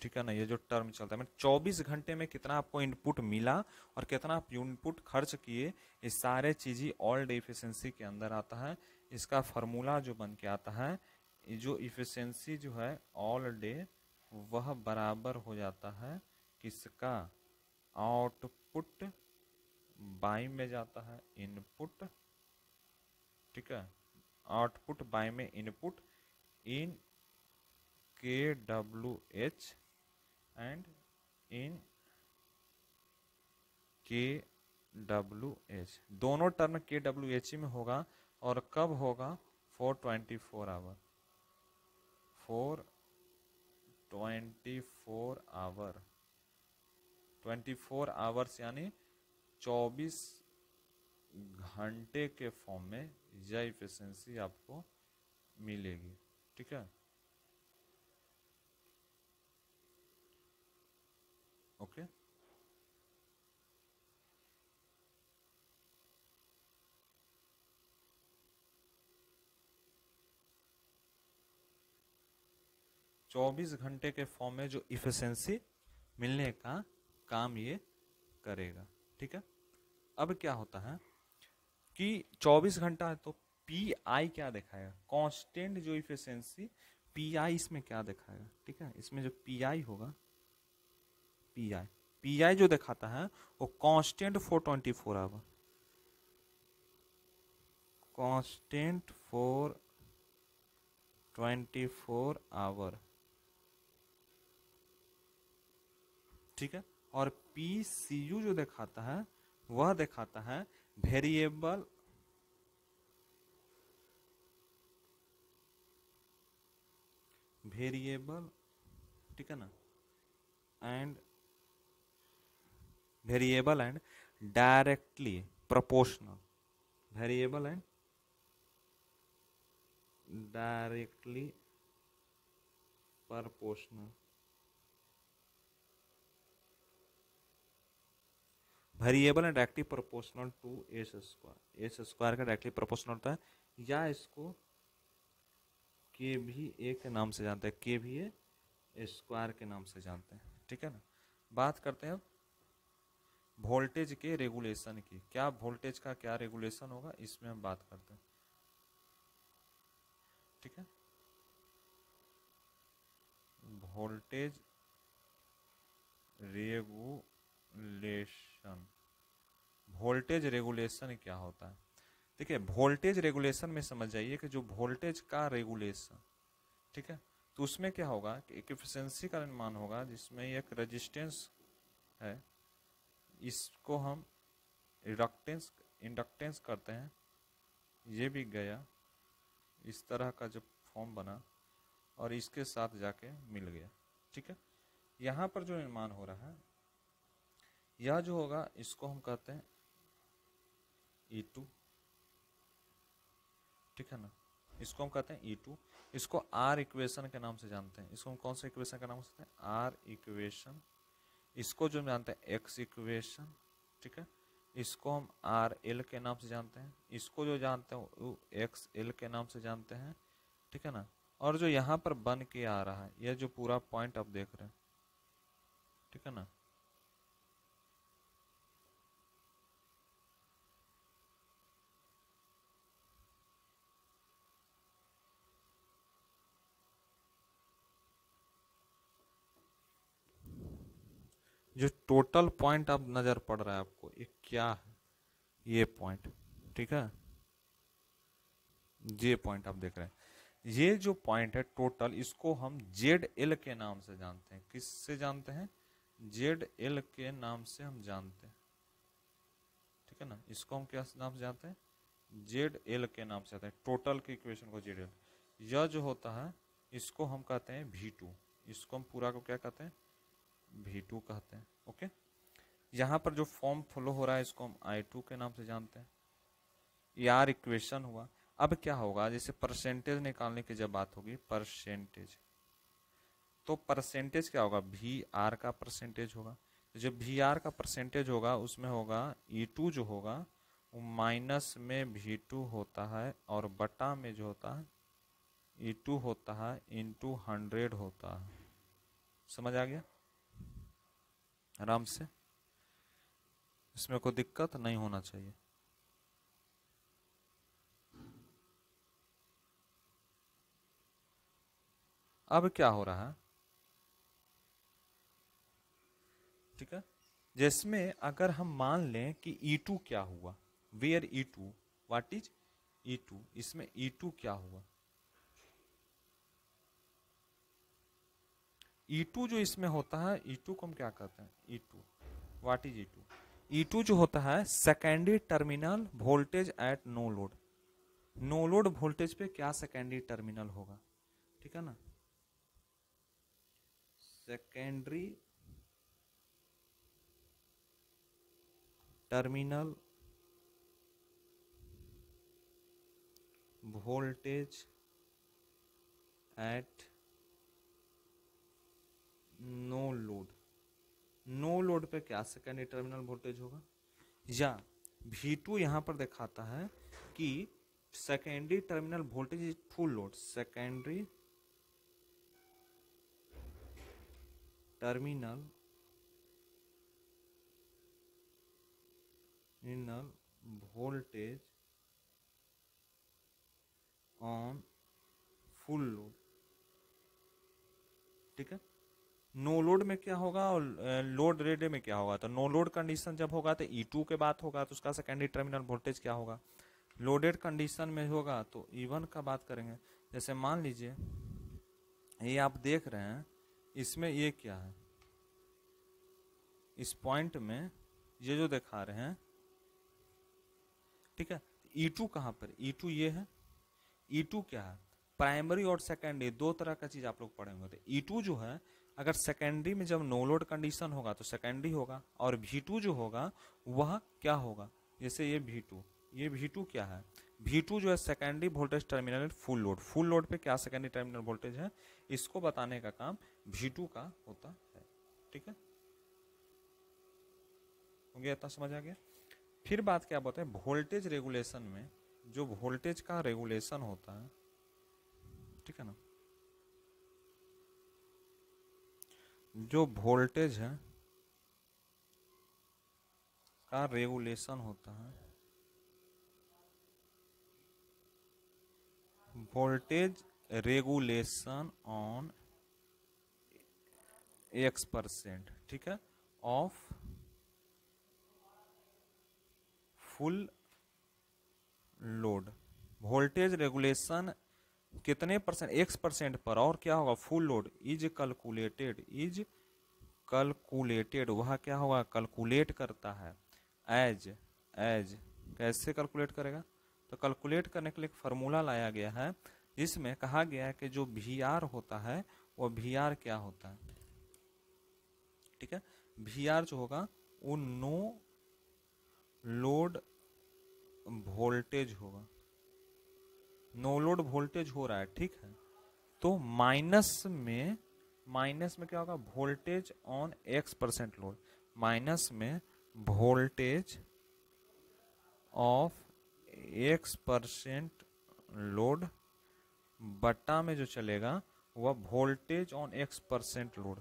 ठीक है ना। ये जो टर्म चलता है, मैं 24 घंटे में कितना आपको इनपुट मिला और कितना आप इनपुट खर्च किए, ये सारे चीज ही ऑल डे इफिशियंसी के अंदर आता है। इसका फॉर्मूला जो बन के आता है, जो इफिशियंसी जो है ऑल डे, वह बराबर हो जाता है किसका? आउटपुट बाई में जाता है इनपुट, ठीक है, आउटपुट बाय में इनपुट इन के डब्ल्यू एच एंड इन के डब्ल्यू एच। दोनों टर्म के डब्ल्यू एच में होगा। और कब होगा? 424 आवर, 424 आवर, 24 आवर्स यानी 24 घंटे के फॉर्म में यह इफिशियंसी आपको मिलेगी। ठीक है, ओके। चौबीस घंटे के फॉर्म में जो इफिशियंसी मिलने का काम ये करेगा। ठीक है, अब क्या होता है कि 24 घंटा है तो पी आई क्या दिखाएगा, कांस्टेंट जो इफिशियंसी पी आई इसमें क्या दिखाएगा। ठीक है, इसमें जो पी आई होगा, पी आई जो दिखाता है वो constant for 24 hour, constant for 24 hour. ठीक है, और पी सी यू जो दिखाता है वह दिखाता है वेरिएबल वेरिएबल ठीक है ना, and variable and directly proportional, variable and directly proportional, variable and directly proportional to S square, S square का डायरेक्टली प्रोपोर्शनल होता है, या इसको के भी ए के नाम से जानते हैं, के भी ए स्क्वायर के नाम से जानते हैं। ठीक है ना, बात करते हैं अब वोल्टेज के रेगुलेशन की। क्या वोल्टेज का क्या रेगुलेशन होगा इसमें हम बात करते हैं। ठीक है, वोल्टेज रेगुलेशन, वोल्टेज रेगुलेशन क्या होता है। देखिए वोल्टेज रेगुलेशन में समझ जाइए कि जो वोल्टेज का रेगुलेशन, ठीक है, तो उसमें क्या होगा कि एक एफिशिएंसी का निर्माण होगा जिसमें एक रेजिस्टेंस है, इसको हम रिडक्टेंस इंडक्टेंस करते हैं, ये भी गया इस तरह का जो फॉर्म बना और इसके साथ जाके मिल गया। ठीक है, यहाँ पर जो निर्माण हो रहा है यह जो होगा इसको हम कहते हैं E2। ठीक है ना, इसको हम कहते हैं E2, इसको R इक्वेशन के नाम से जानते हैं। इसको हम कौन सा इक्वेशन का नाम से जानते हैं, R इक्वेशन। इसको जो जानते हैं X इक्वेशन। ठीक है, इसको हम RL के नाम से जानते हैं, इसको जो जानते हैं वो XL के नाम से जानते हैं। ठीक है ना, और जो यहाँ पर बन के आ रहा है यह जो पूरा पॉइंट आप देख रहे हैं, ठीक है ना, जो टोटल पॉइंट अब नजर पड़ रहा है आपको ये क्या है, ये पॉइंट। ठीक है, ये पॉइंट आप देख रहे हैं, ये जो पॉइंट है टोटल, इसको हम जेड एल के नाम से जानते हैं। किससे जानते हैं, जेड एल के नाम से हम जानते हैं। ठीक है ना, इसको हम क्या नाम से जानते हैं, जेड एल के नाम से जानते हैं, टोटल के इक्वेशन को जेड एल। यह जो होता है इसको हम कहते हैं V2, इसको हम पूरा को क्या कहते हैं, V2 कहते हैं। ओके, यहाँ पर जो फॉर्म फ्लो हो रहा है इसको हम I2 के नाम से जानते हैं। यार इक्वेशन हुआ। अब क्या होगा, जैसे परसेंटेज निकालने की जब बात होगी, परसेंटेज, तो परसेंटेज क्या होगा, वी आर का परसेंटेज होगा। तो जब वी आर का परसेंटेज होगा उसमें होगा E2 जो होगा वो माइनस में V2 होता है, और बटा में जो होता है E2 होता है इंटू 100 होता है। समझ आ गया आराम से, इसमें कोई दिक्कत नहीं होना चाहिए। अब क्या हो रहा है, ठीक है, जिसमें अगर हम मान लें कि E2 क्या हुआ, where E2, what is E2, इसमें E2 क्या हुआ, E2 जो इसमें होता है, E2 को हम क्या कहते हैं, E2, what is E2, E2 जो होता है secondary terminal voltage at no load. No load voltage पे क्या सेकेंडरी टर्मिनल होगा, ठीक है ना, secondary terminal voltage at no load. No load पे क्या सेकेंडरी टर्मिनल वोल्टेज होगा, या V2 यहां पर दिखाता है कि secondary terminal voltage is full load, secondary terminal voltage on full load. ठीक है, नो लोड में क्या होगा और लोड रेट में क्या होगा। तो नो लोड कंडीशन जब होगा तो E2 के बात होगा तो उसका सेकेंडरी टर्मिनल वोल्टेज क्या होगा। लोडेड कंडीशन में होगा तो E1 का बात करेंगे। जैसे मान लीजिए ये आप देख रहे हैं, इसमें ये क्या है, इस पॉइंट में ये जो दिखा रहे हैं, ठीक है। E2 कहां पर, E2 ये है। E2 क्या है, प्राइमरी और सेकेंडरी दो तरह का चीज आप लोग पढ़ेंगे। तो E2 जो है अगर सेकेंडरी में जब नो लोड कंडीशन होगा तो सेकेंडरी होगा, और V2 जो होगा वह क्या होगा, जैसे ये V2, ये V2 क्या है, V2 जो है secondary voltage terminal full load. Full load पे क्या सेकेंडरी टर्मिनल वोल्टेज है, इसको बताने का काम V2 का होता है। ठीक है, हो गया, इतना समझ आ गया। फिर बात क्या बोलते हैं, वोल्टेज रेगुलेशन में जो वोल्टेज का रेगुलेशन होता है, ठीक है ना, जो वोल्टेज है का रेगुलेशन होता है, वोल्टेज रेगुलेशन ऑन X%, ठीक है, of full load. Voltage regulation कितने परसेंट, X% पर, और क्या होगा, फुल लोड इज कैलकुलेटेड, वह क्या होगा, कैलकुलेट करता है एज कैसे कैलकुलेट करेगा, तो कैलकुलेट करने के लिए एक फार्मूला लाया गया है जिसमें कहा गया है कि जो VR होता है वो VR क्या होता है। ठीक है, VR जो होगा वो नो लोड वोल्टेज होगा, नो लोड वोल्टेज हो रहा है। ठीक है, तो माइनस में क्या होगा, voltage on X% load, minus में वोल्टेज ऑफ X% लोड, बट्टा में जो चलेगा वह voltage on X% load,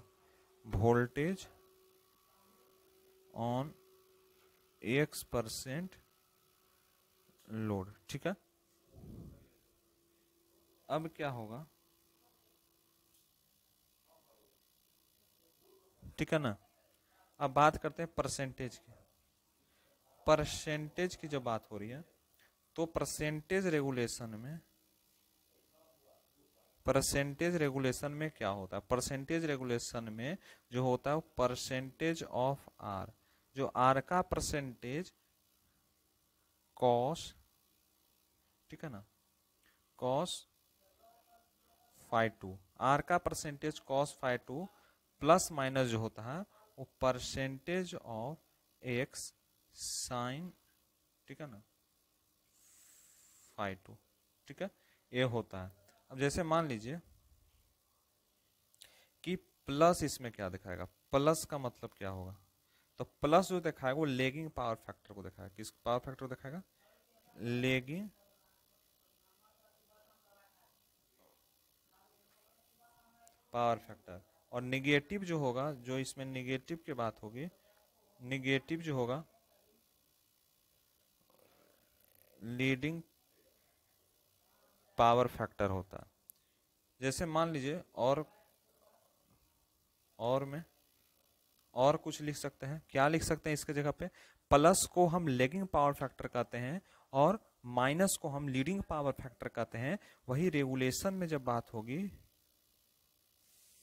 voltage on X% load. ठीक है, अब क्या होगा, ठीक है ना। अब बात करते हैं परसेंटेज की। परसेंटेज की जब बात हो रही है तो परसेंटेज रेगुलेशन में क्या होता है, परसेंटेज रेगुलेशन में जो होता है परसेंटेज ऑफ R, जो R का परसेंटेज कॉस, ठीक है ना, कॉस फाई टू, R का percentage cos phi two plus minus जो होता है वो परसेंटेज ऑफ X साइन, ठीक है ना, फाई टू। ठीक है, ये होता है। अब जैसे मान लीजिए कि प्लस, इसमें क्या दिखाएगा, प्लस का मतलब क्या होगा, तो प्लस जो दिखाएगा वो लेगिंग पावर फैक्टर को दिखाएगा। किस पावर फैक्टर को दिखाएगा, लेगिंग पावर फैक्टर। और निगेटिव जो होगा, जो इसमें निगेटिव की बात होगी, निगेटिव जो होगा लीडिंग पावर फैक्टर होता है। जैसे मान लीजिए और में और कुछ लिख सकते हैं, क्या लिख सकते हैं इसके जगह पे, प्लस को हम लेगिंग पावर फैक्टर कहते हैं और माइनस को हम लीडिंग पावर फैक्टर कहते हैं। वही रेगुलेशन में जब बात होगी,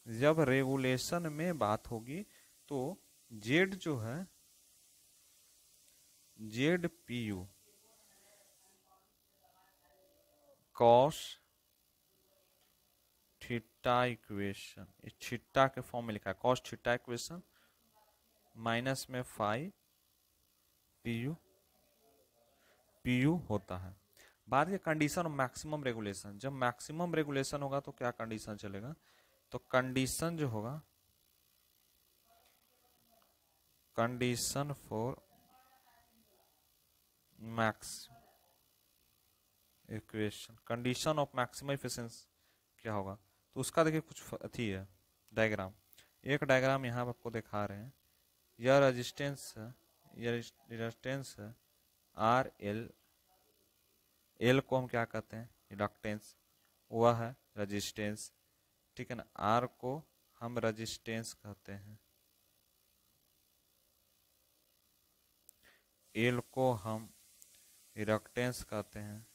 जब रेगुलेशन में बात होगी तो जेड जो है, Z P U cos theta equation, इस थीटा के फॉर्म में लिखा है, कॉस थीटा इक्वेशन माइनस में फाई पीयू पीयू होता है। बात की कंडीशन ऑफ मैक्सिमम रेगुलेशन, जब मैक्सिमम रेगुलेशन होगा तो क्या कंडीशन चलेगा, तो कंडीशन जो होगा, condition for max equation, condition of maximum efficiency क्या होगा, तो उसका देखिए कुछ अथी है डायग्राम, एक डायग्राम यहाँ आपको दिखा रहे हैं। यह रेजिस्टेंस है, यह रेजिस्टेंस है आर एल, एल को हम क्या कहते हैं इंडक्टेंस, वह है रेजिस्टेंस, ठीक है ना। आर को हम रेजिस्टेंस कहते हैं, एल को हम रिडक्टेंस कहते हैं,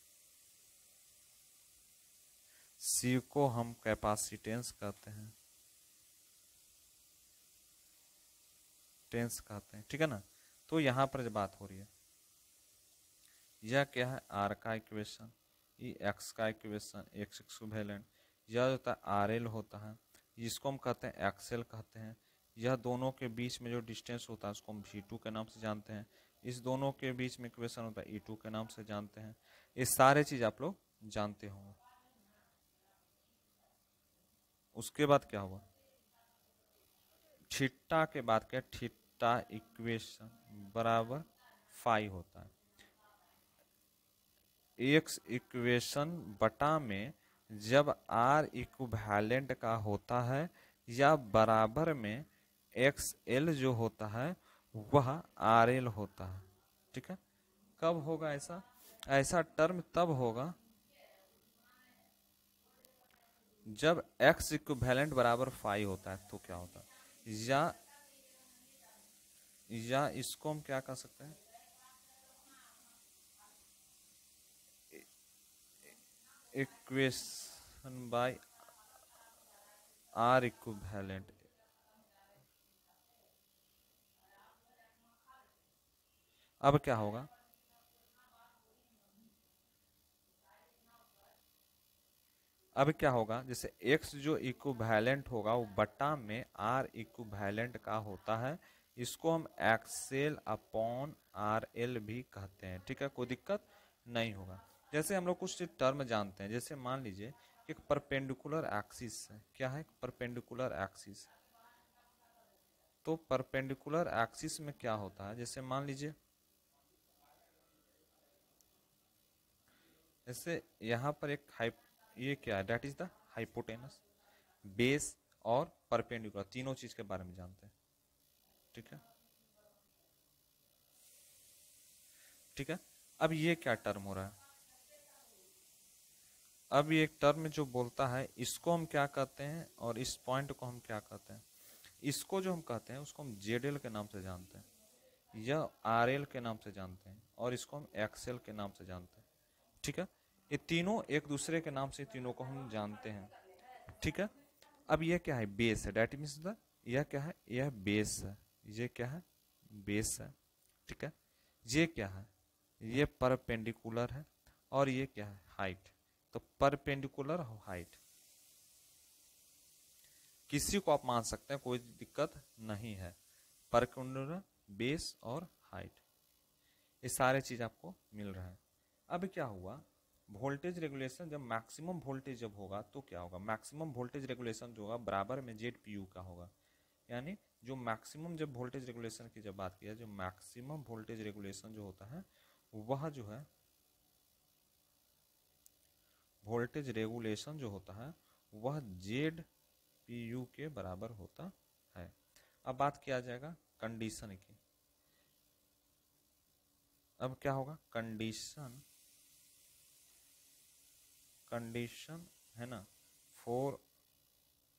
सी को हम कैपेसिटेंस कहते हैं, टेंस कहते हैं, ठीक है ना। तो यहां पर जो बात हो रही है, यह क्या है आर का इक्वेशन, ये एक्स का इक्वेशन, एक्स इक्विवेलेंट, यह होता है आर एल होता है, जिसको हम कहते हैं एक्सएल कहते हैं। यह दोनों के बीच में जो डिस्टेंस होता है उसको हम V2 के नाम से जानते हैं। इस दोनों के बीच में इक्वेशन होता है E2 के नाम से जानते हैं। ये सारे चीज आप लोग जानते होंगे। उसके बाद क्या हुआ, थीटा के बाद क्या, थीटा इक्वेशन बराबर फाइव होता है, एक्स इक्वेशन बटा में जब आर इक्विवेलेंट का होता है या बराबर में एक्स एल जो होता है वह आर एल होता है, ठीक है। कब होगा ऐसा, ऐसा टर्म तब होगा जब एक्स इक्विवेलेंट बराबर फाइव होता है, तो क्या होता है, या इसको हम क्या कह सकते हैं, इक्वेशन बाय आर इक्विवेलेंट। अब क्या होगा, अब क्या होगा, जैसे x जो इक्विवेलेंट होगा वो बटा में r इक्विवेलेंट का होता है, इसको हम एक्सेल अपॉन आर एल भी कहते हैं, ठीक है, कोई दिक्कत नहीं होगा। जैसे हम लोग कुछ टर्म जानते हैं, जैसे मान लीजिए एक परपेंडिकुलर एक्सिस है, क्या है परपेंडिकुलर एक्सिस, तो परपेंडिकुलर एक्सिस में क्या होता है, जैसे मान लीजिए जैसे यहाँ पर एक ये क्या है, that is the hypotenuse, base और परपेंडिकुलर, तीनों चीज के बारे में जानते हैं, ठीक है, ठीक है। अब ये क्या टर्म हो रहा है, अब ये एक टर्म जो बोलता है इसको हम क्या कहते हैं और इस पॉइंट को हम क्या कहते हैं, इसको जो हम कहते हैं उसको हम जेड एल के नाम से जानते हैं, यह आर एल के नाम से जानते हैं, और इसको हम एक्सएल के नाम से जानते हैं, ठीक है। ये तीनों एक दूसरे के नाम से तीनों को हम जानते हैं, ठीक है। अब यह क्या है, बेस है, डेट मीन्स द, यह क्या है, यह बेस है, ये क्या है बेस है, ठीक है। ये क्या है, ये परपेंडिकुलर है, और ये क्या है हाइट, तो परपेंडिकुलर हाइट किसी को आप मान सकते हैं, कोई दिक्कत नहीं है, परपेंडिकुलर बेस और हाइट, ये सारे चीज आपको मिल रहा है। अब क्या हुआ, वोल्टेज रेगुलेशन जब मैक्सिमम वोल्टेज जब होगा तो क्या होगा, मैक्सिमम वोल्टेज रेगुलेशन जो होगा बराबर में जेड पी यू का होगा, यानी जो मैक्सिमम जब वोल्टेज रेगुलेशन की जब बात किया, जो मैक्सिमम वोल्टेज रेगुलेशन जो होता है वह जो है वोल्टेज रेगुलेशन जो होता है वह जेड पी यू के बराबर होता है। अब बात किया जाएगा कंडीशन की, अब क्या होगा, कंडीशन, कंडीशन है ना for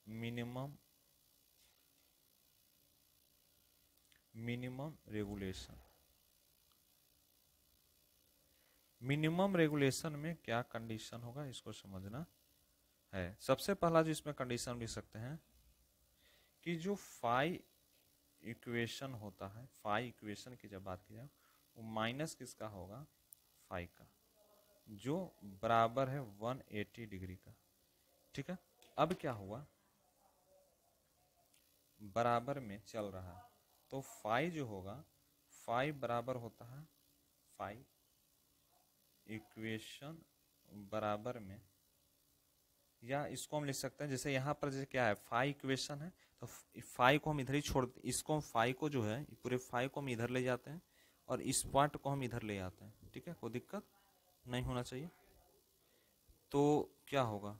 minimum, minimum regulation, minimum regulation में क्या कंडीशन होगा इसको समझना है। सबसे पहला जो इसमें कंडीशन लिख सकते हैं कि जो फाई इक्वेशन होता है, फाई इक्वेशन की जब बात की जाए वो माइनस किसका होगा, फाई का, जो बराबर है 180 डिग्री का, ठीक है। अब क्या हुआ, बराबर में चल रहा है तो फाई जो होगा, फाई बराबर होता है फाई इक्वेशन बराबर में, या इसको हम लिख सकते हैं जैसे यहाँ पर जैसे क्या है फाई इक्वेशन है, तो फाई को हम इधर ही छोड़, इसको हम फाई को जो है पूरे फाई को हम इधर ले जाते हैं और इस पार्ट को हम इधर ले आते हैं। ठीक है, कोई दिक्कत नहीं होना चाहिए। तो क्या होगा,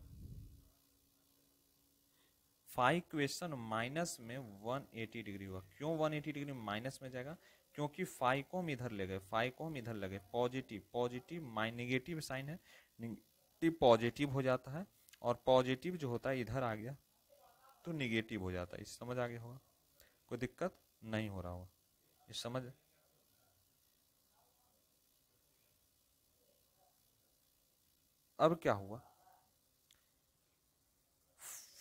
फाई इक्वेशन माइनस में 180 डिग्री होगा। क्यों 180 डिग्री माइनस में जाएगा, क्योंकि फाई को हम इधर ले गए, फाई को हम इधर ले गए, positive positive minus negative sign है, नेगेटिव पॉजिटिव हो जाता है, और पॉजिटिव जो होता है इधर आ गया तो निगेटिव हो जाता है। इस समझ आ गया होगा, कोई दिक्कत नहीं हो रहा होगा, इस समझ। अब क्या हुआ,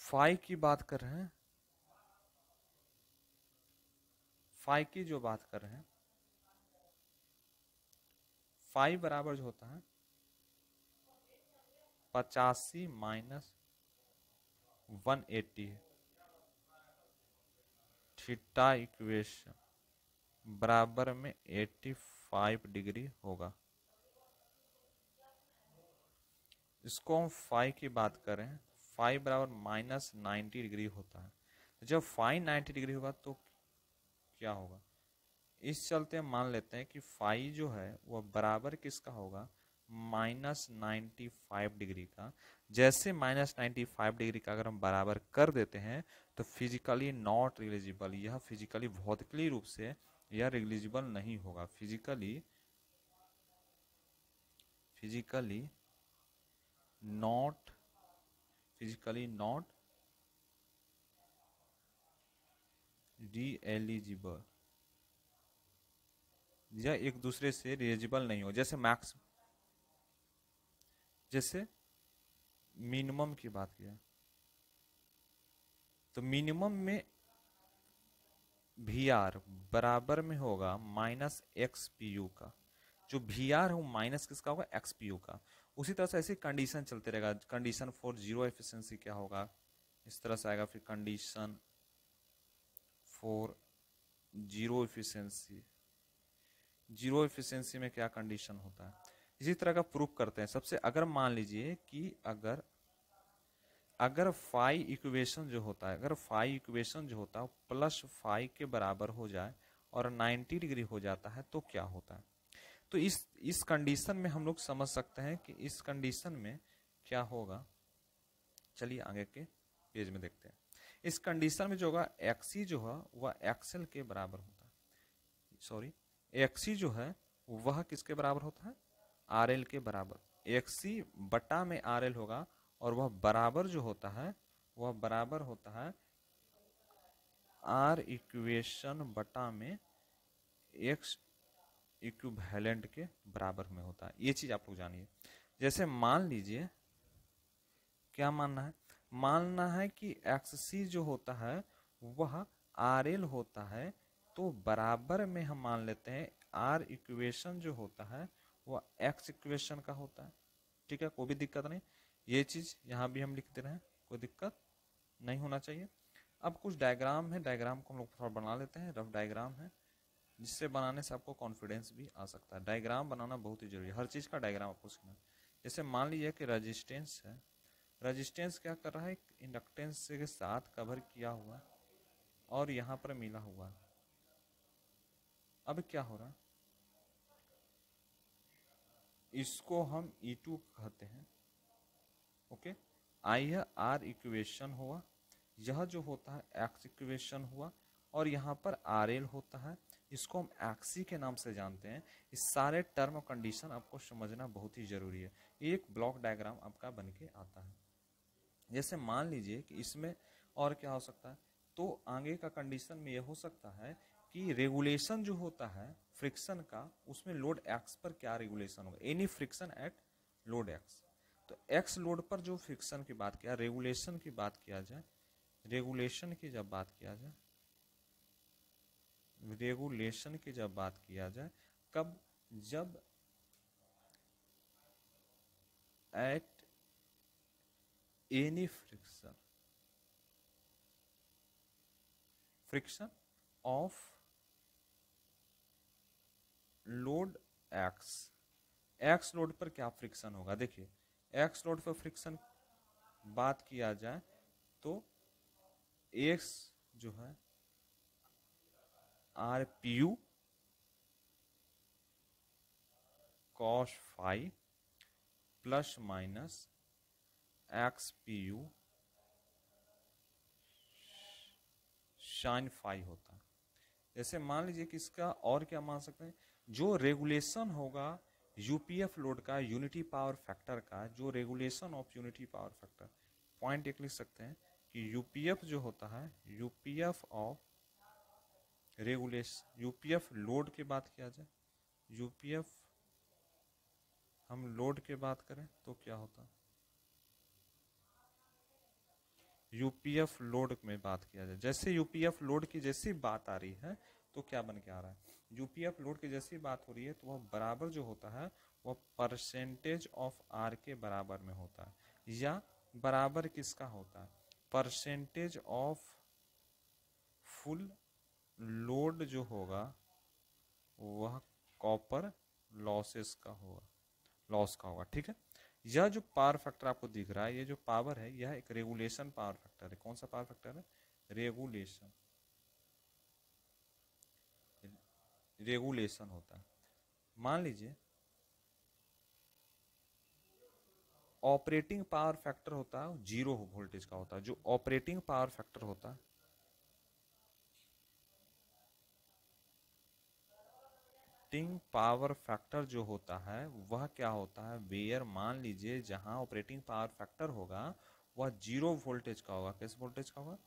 फाई की बात कर रहे हैं, फाई की जो बात कर रहे हैं, फाई बराबर जो होता है 85 माइनस 180 है, थीटा इक्वेशन बराबर में 85 डिग्री होगा। इसको हम फाई की बात करें, फाई बराबर माइनस 90 डिग्री होता है। तो जब फाई 90 डिग्री होगा तो क्या होगा, इस चलते हम मान लेते हैं कि फाई जो है वह बराबर किसका होगा, माइनस 95 डिग्री का। जैसे माइनस 95 डिग्री का अगर हम बराबर कर देते हैं तो फिजिकली नॉट रिलीजिबल, यह फिजिकली भौतिकली रूप से यह रिलीजिबल नहीं होगा, फिजिकली नॉट री एलिजिबल, यह एक दूसरे से रिलीजिबल नहीं हो। जैसे मैक्स, जैसे मिनिमम की बात किया तो मिनिमम में वी आर बराबर में होगा माइनस एक्स पी यू का, जो वी आर हो माइनस किसका होगा, एक्स पी यू का। उसी तरह से ऐसी कंडीशन चलते रहेगा, कंडीशन फॉर जीरो एफिशिएंसी क्या होगा, इस तरह से आएगा। फिर condition for zero efficiency, zero efficiency में क्या कंडीशन होता है, इसी तरह का प्रूफ करते हैं। सबसे अगर मान लीजिए कि अगर फाई इक्वेशन जो होता है, अगर फाई इक्वेशन जो होता है प्लस फाई के बराबर हो जाए और 90 डिग्री हो जाता है तो क्या होता है। तो इस कंडीशन में हम लोग समझ सकते हैं कि इस कंडीशन में क्या होगा। चलिए आगे के पेज में देखते हैं। इस कंडीशन में जो होगा एक्सी जो है वह एक्सएल के बराबर होता है, सॉरी एक्सी जो है वह किसके बराबर होता है, आरएल के बराबर। एक्सी बटा में आरएल होगा और वह बराबर जो होता है वह बराबर होता है आर इक्वेशन बटा में एक्स इक्विवेलेंट के बराबर में होता है। ये चीज आप लोग जानिए। जैसे मान लीजिए, क्या मानना है, मानना है कि एक्स जो होता है वह आर एल होता है, तो बराबर में हम मान लेते हैं आर इक्वेशन जो होता है वह एक्स इक्वेशन का होता है। ठीक है, कोई भी दिक्कत नहीं, ये चीज यहां भी हम लिख दे रहे हैं, कोई दिक्कत नहीं होना चाहिए। अब कुछ डायग्राम है, डायग्राम को हम लोग थोड़ा बना लेते हैं, रफ डायग्राम है जिससे बनाने से आपको कॉन्फिडेंस भी आ सकता है। डायग्राम बनाना बहुत ही जरूरी है, हर चीज का डायग्राम आपको सीखना है। जैसे मान लीजिए कि रेजिस्टेंस है, रेजिस्टेंस क्या कर रहा है, इंडक्टेंस के साथ कवर किया हुआ और यहां पर मिला हुआ है। अब क्या हो रहा है, इसको हम E2 कहते हैं। ओके, आई आर इक्वेशन हुआ, यह जो होता है एक्स इक्वेशन हुआ, और यहाँ पर आर एल होता है, इसको हम एक्सी के नाम से जानते हैं। इस सारे टर्म और कंडीशन आपको समझना बहुत ही जरूरी है। एक ब्लॉक डायग्राम आपका बन के आता है। जैसे मान लीजिए कि इसमें और क्या हो सकता है, तो आगे का कंडीशन में यह हो सकता है कि रेगुलेशन जो होता है फ्रिक्शन का, उसमें लोड एक्स पर क्या रेगुलेशन होगा, any friction at load X. तो एक्स लोड पर जो फ्रिक्शन की बात किया, रेगुलेशन की बात किया जाए, रेगुलेशन की जब बात किया जाए, रेगुलेशन की जब बात किया जाए, कब, जब at any friction, friction of load x, x load पर क्या फ्रिक्शन होगा, देखिए एक्स लोड पर फ्रिक्शन बात किया जाए तो एक्स जो है R P U cos phi plus minus X P U sine phi होता है। जैसे मान लीजिए कि इसका और क्या मान सकते हैं, जो रेगुलेशन होगा यूपीएफ लोड का, यूनिटी पावर फैक्टर का, जो regulation of unity power factor, point एक लिख सकते हैं कि यूपीएफ जो होता है, UPF of regulation, UPF load की बात किया जाए, यूपीएफ हम लोड की बात करें तो क्या होता है, यूपीएफ लोड में बात किया जाए, जैसे यूपीएफ लोड की जैसी बात आ रही है तो क्या बन के आ रहा है, यूपीएफ लोड की जैसी बात हो रही है तो वह बराबर जो होता है वह परसेंटेज ऑफ आर के बराबर में होता है, या बराबर किसका होता है, परसेंटेज ऑफ फुल लोड जो होगा वह कॉपर लॉसेस का होगा, लॉस का होगा। ठीक है, यह जो पावर फैक्टर आपको दिख रहा है, ये जो पावर है यह एक रेगुलेशन पावर फैक्टर है। कौन सा पावर फैक्टर है, रेगुलेशन, रेगुलेशन होता है। मान लीजिए ऑपरेटिंग पावर फैक्टर होता है, जीरो वोल्टेज का होता है, जो ऑपरेटिंग पावर फैक्टर होता है, ऑपरेटिंग पावर फैक्टर जो होता है वह क्या होता है, वेयर मान लीजिए जहां ऑपरेटिंग पावर फैक्टर होगा वह जीरो वोल्टेज का होगा। किस वोल्टेज का होगा,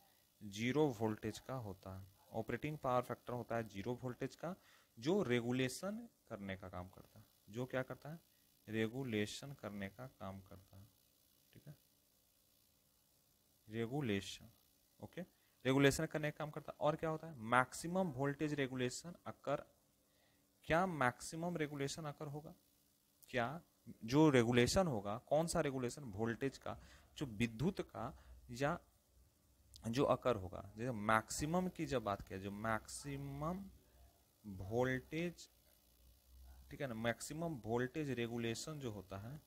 जीरो वोल्टेज का होता है। ऑपरेटिंग पावर फैक्टर होता है जीरो वोल्टेज का, जो रेगुलेशन करने का काम करता है, जो क्या करता है, रेगुलेशन करने का काम करता है। ठीक है, रेगुलेशन, ओके, रेगुलेशन करने का काम करता है। और क्या होता है, मैक्सिमम वोल्टेज रेगुलेशन अकर, क्या मैक्सिमम रेगुलेशन अकर होगा, क्या जो रेगुलेशन होगा, कौन सा रेगुलेशन, वोल्टेज का, जो विद्युत का, या जो अकर होगा, जैसे मैक्सिमम की जब बात किया, जो मैक्सिमम वोल्टेज, ठीक है ना, मैक्सिमम वोल्टेज रेगुलेशन जो होता है,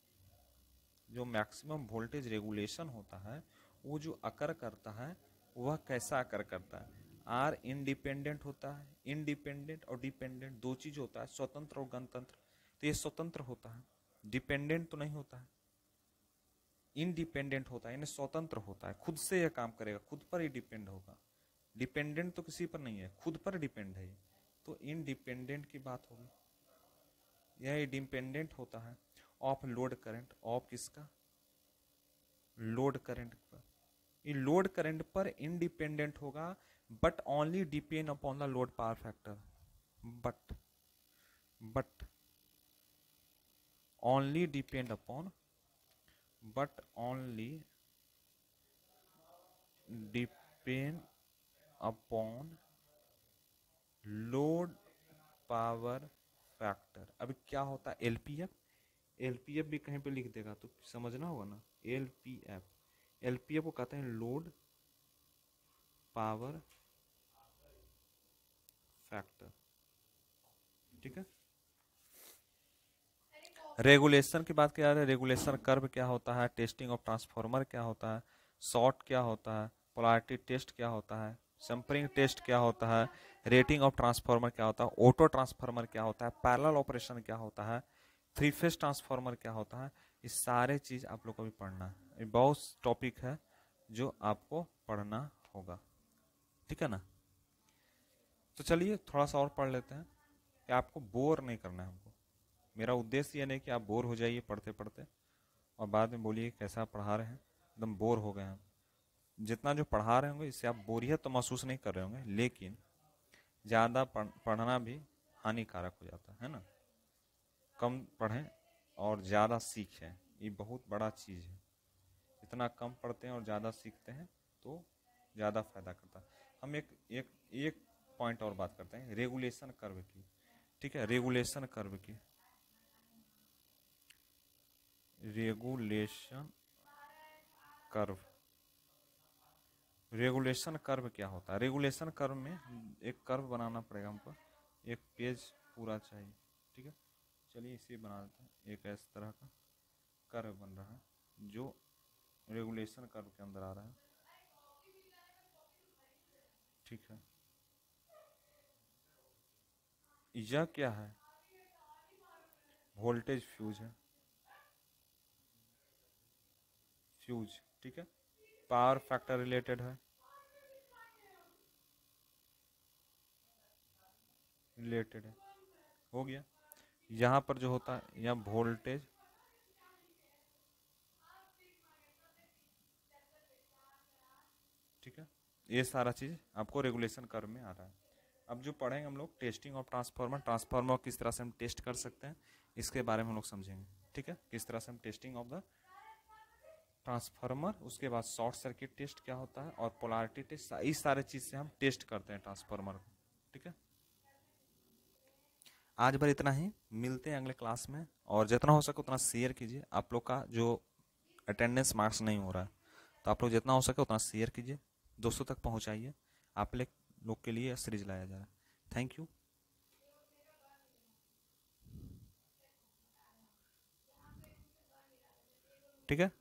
जो मैक्सिमम वोल्टेज रेगुलेशन होता है वो जो अकर करता है वह कैसा अकर करता है, आर इंडिपेंडेंट होता है, इंडिपेंडेंट और डिपेंडेंट दो चीज होता है, स्वतंत्र और गणतंत्र। तो ये स्वतंत्र होता है, डिपेंडेंट तो नहीं होता है, इंडिपेंडेंट होता है, यानी स्वतंत्र होता है, खुद से यह काम करेगा, खुद पर ही डिपेंड होगा। डिपेंडेंट तो किसी पर नहीं है, खुद पर डिपेंड है, तो इंडिपेंडेंट की बात होगी। यह इंडिपेंडेंट होता है ऑफ लोड करंट, ऑफ किसका, लोड करंट पर। ये लोड करंट पर इंडिपेंडेंट होगा, but only depend upon the load power factor, but only depend upon, but only depend upon load power factor. अभी क्या होता है, एलपीएफ, एलपीएफ भी कहीं पे लिख देगा तो समझना होगा ना, एलपीएफ, एलपीएफ को कहते हैं लोड पावर फैक्टर। ठीक है, रेगुलेशन की बात किया जा रहा है, रेगुलेशन कर्व क्या होता है, टेस्टिंग ऑफ ट्रांसफार्मर क्या होता है, शॉर्ट क्या होता है, पोलैरिटी टेस्ट क्या होता है, सैंपलिंग टेस्ट क्या होता है, रेटिंग ऑफ ट्रांसफार्मर क्या होता है, ऑटो ट्रांसफार्मर क्या होता है, पैरेलल ऑपरेशन क्या होता है, थ्री फेज ट्रांसफार्मर क्या होता है, ये सारे चीज आप लोग को भी पढ़ना है। ये बहुत टॉपिक है जो आपको पढ़ना होगा। ठीक है ना, तो चलिए थोड़ा सा और पढ़ लेते हैं कि आपको बोर नहीं करना है हमको। मेरा उद्देश्य ये नहीं कि आप बोर हो जाइए पढ़ते पढ़ते और बाद में बोलिए कैसा पढ़ा रहे हैं, एकदम बोर हो गए हैं। जितना जो पढ़ा रहे होंगे इससे आप बोरियत तो महसूस नहीं कर रहे होंगे, लेकिन ज़्यादा पढ़ना भी हानिकारक हो जाता है ना। कम पढ़ें और ज़्यादा सीखें, ये बहुत बड़ा चीज़ है। जितना कम पढ़ते हैं और ज़्यादा सीखते हैं तो ज़्यादा फायदा करता है। हम एक एक एक पॉइंट और बात करते हैं, रेगुलेशन कर्व की। ठीक है, रेगुलेशन कर्व की, रेगुलेशन कर्व, रेगुलेशन कर्व क्या होता है, रेगुलेशन कर्व में एक कर्व बनाना पड़ेगा हमको, एक पेज पूरा चाहिए। ठीक है, चलिए इसे बना देते हैं। एक इस तरह का कर्व बन रहा है जो रेगुलेशन कर्व के अंदर आ रहा है। ठीक है, यह क्या है? वोल्टेज फ्यूज है, फ्यूज। ठीक है, पावर फैक्टर रिलेटेड है, रिलेटेड है, हो गया। यहाँ पर जो होता है यहाँ वोल्टेज, ठीक है, ये सारा चीज़ आपको रेगुलेशन कर्व में आ रहा है। अब जो पढ़ेंगे हम लोग टेस्टिंग ऑफ ट्रांसफार्मर, ट्रांसफार्मर किस तरह से हम टेस्ट कर सकते हैं इसके बारे में हम लोग समझेंगे। ठीक है, किस तरह से हम टेस्टिंग ऑफ द ट्रांसफार्मर, उसके बाद शॉर्ट सर्किट टेस्ट क्या होता है और पोलैरिटी टेस्ट, इस सारे चीज़ से हम टेस्ट करते हैं ट्रांसफार्मर को। ठीक है, आज भर इतना ही, मिलते हैं अगले क्लास में। और जितना हो सके उतना शेयर कीजिए। आप लोग का जो अटेंडेंस मार्क्स नहीं हो रहा है तो आप लोग जितना हो सके उतना शेयर कीजिए, दोस्तों तक पहुंचाइए। आप लोग के लिए सीरीज लाया जा रहा है। Thank you. ठीक है।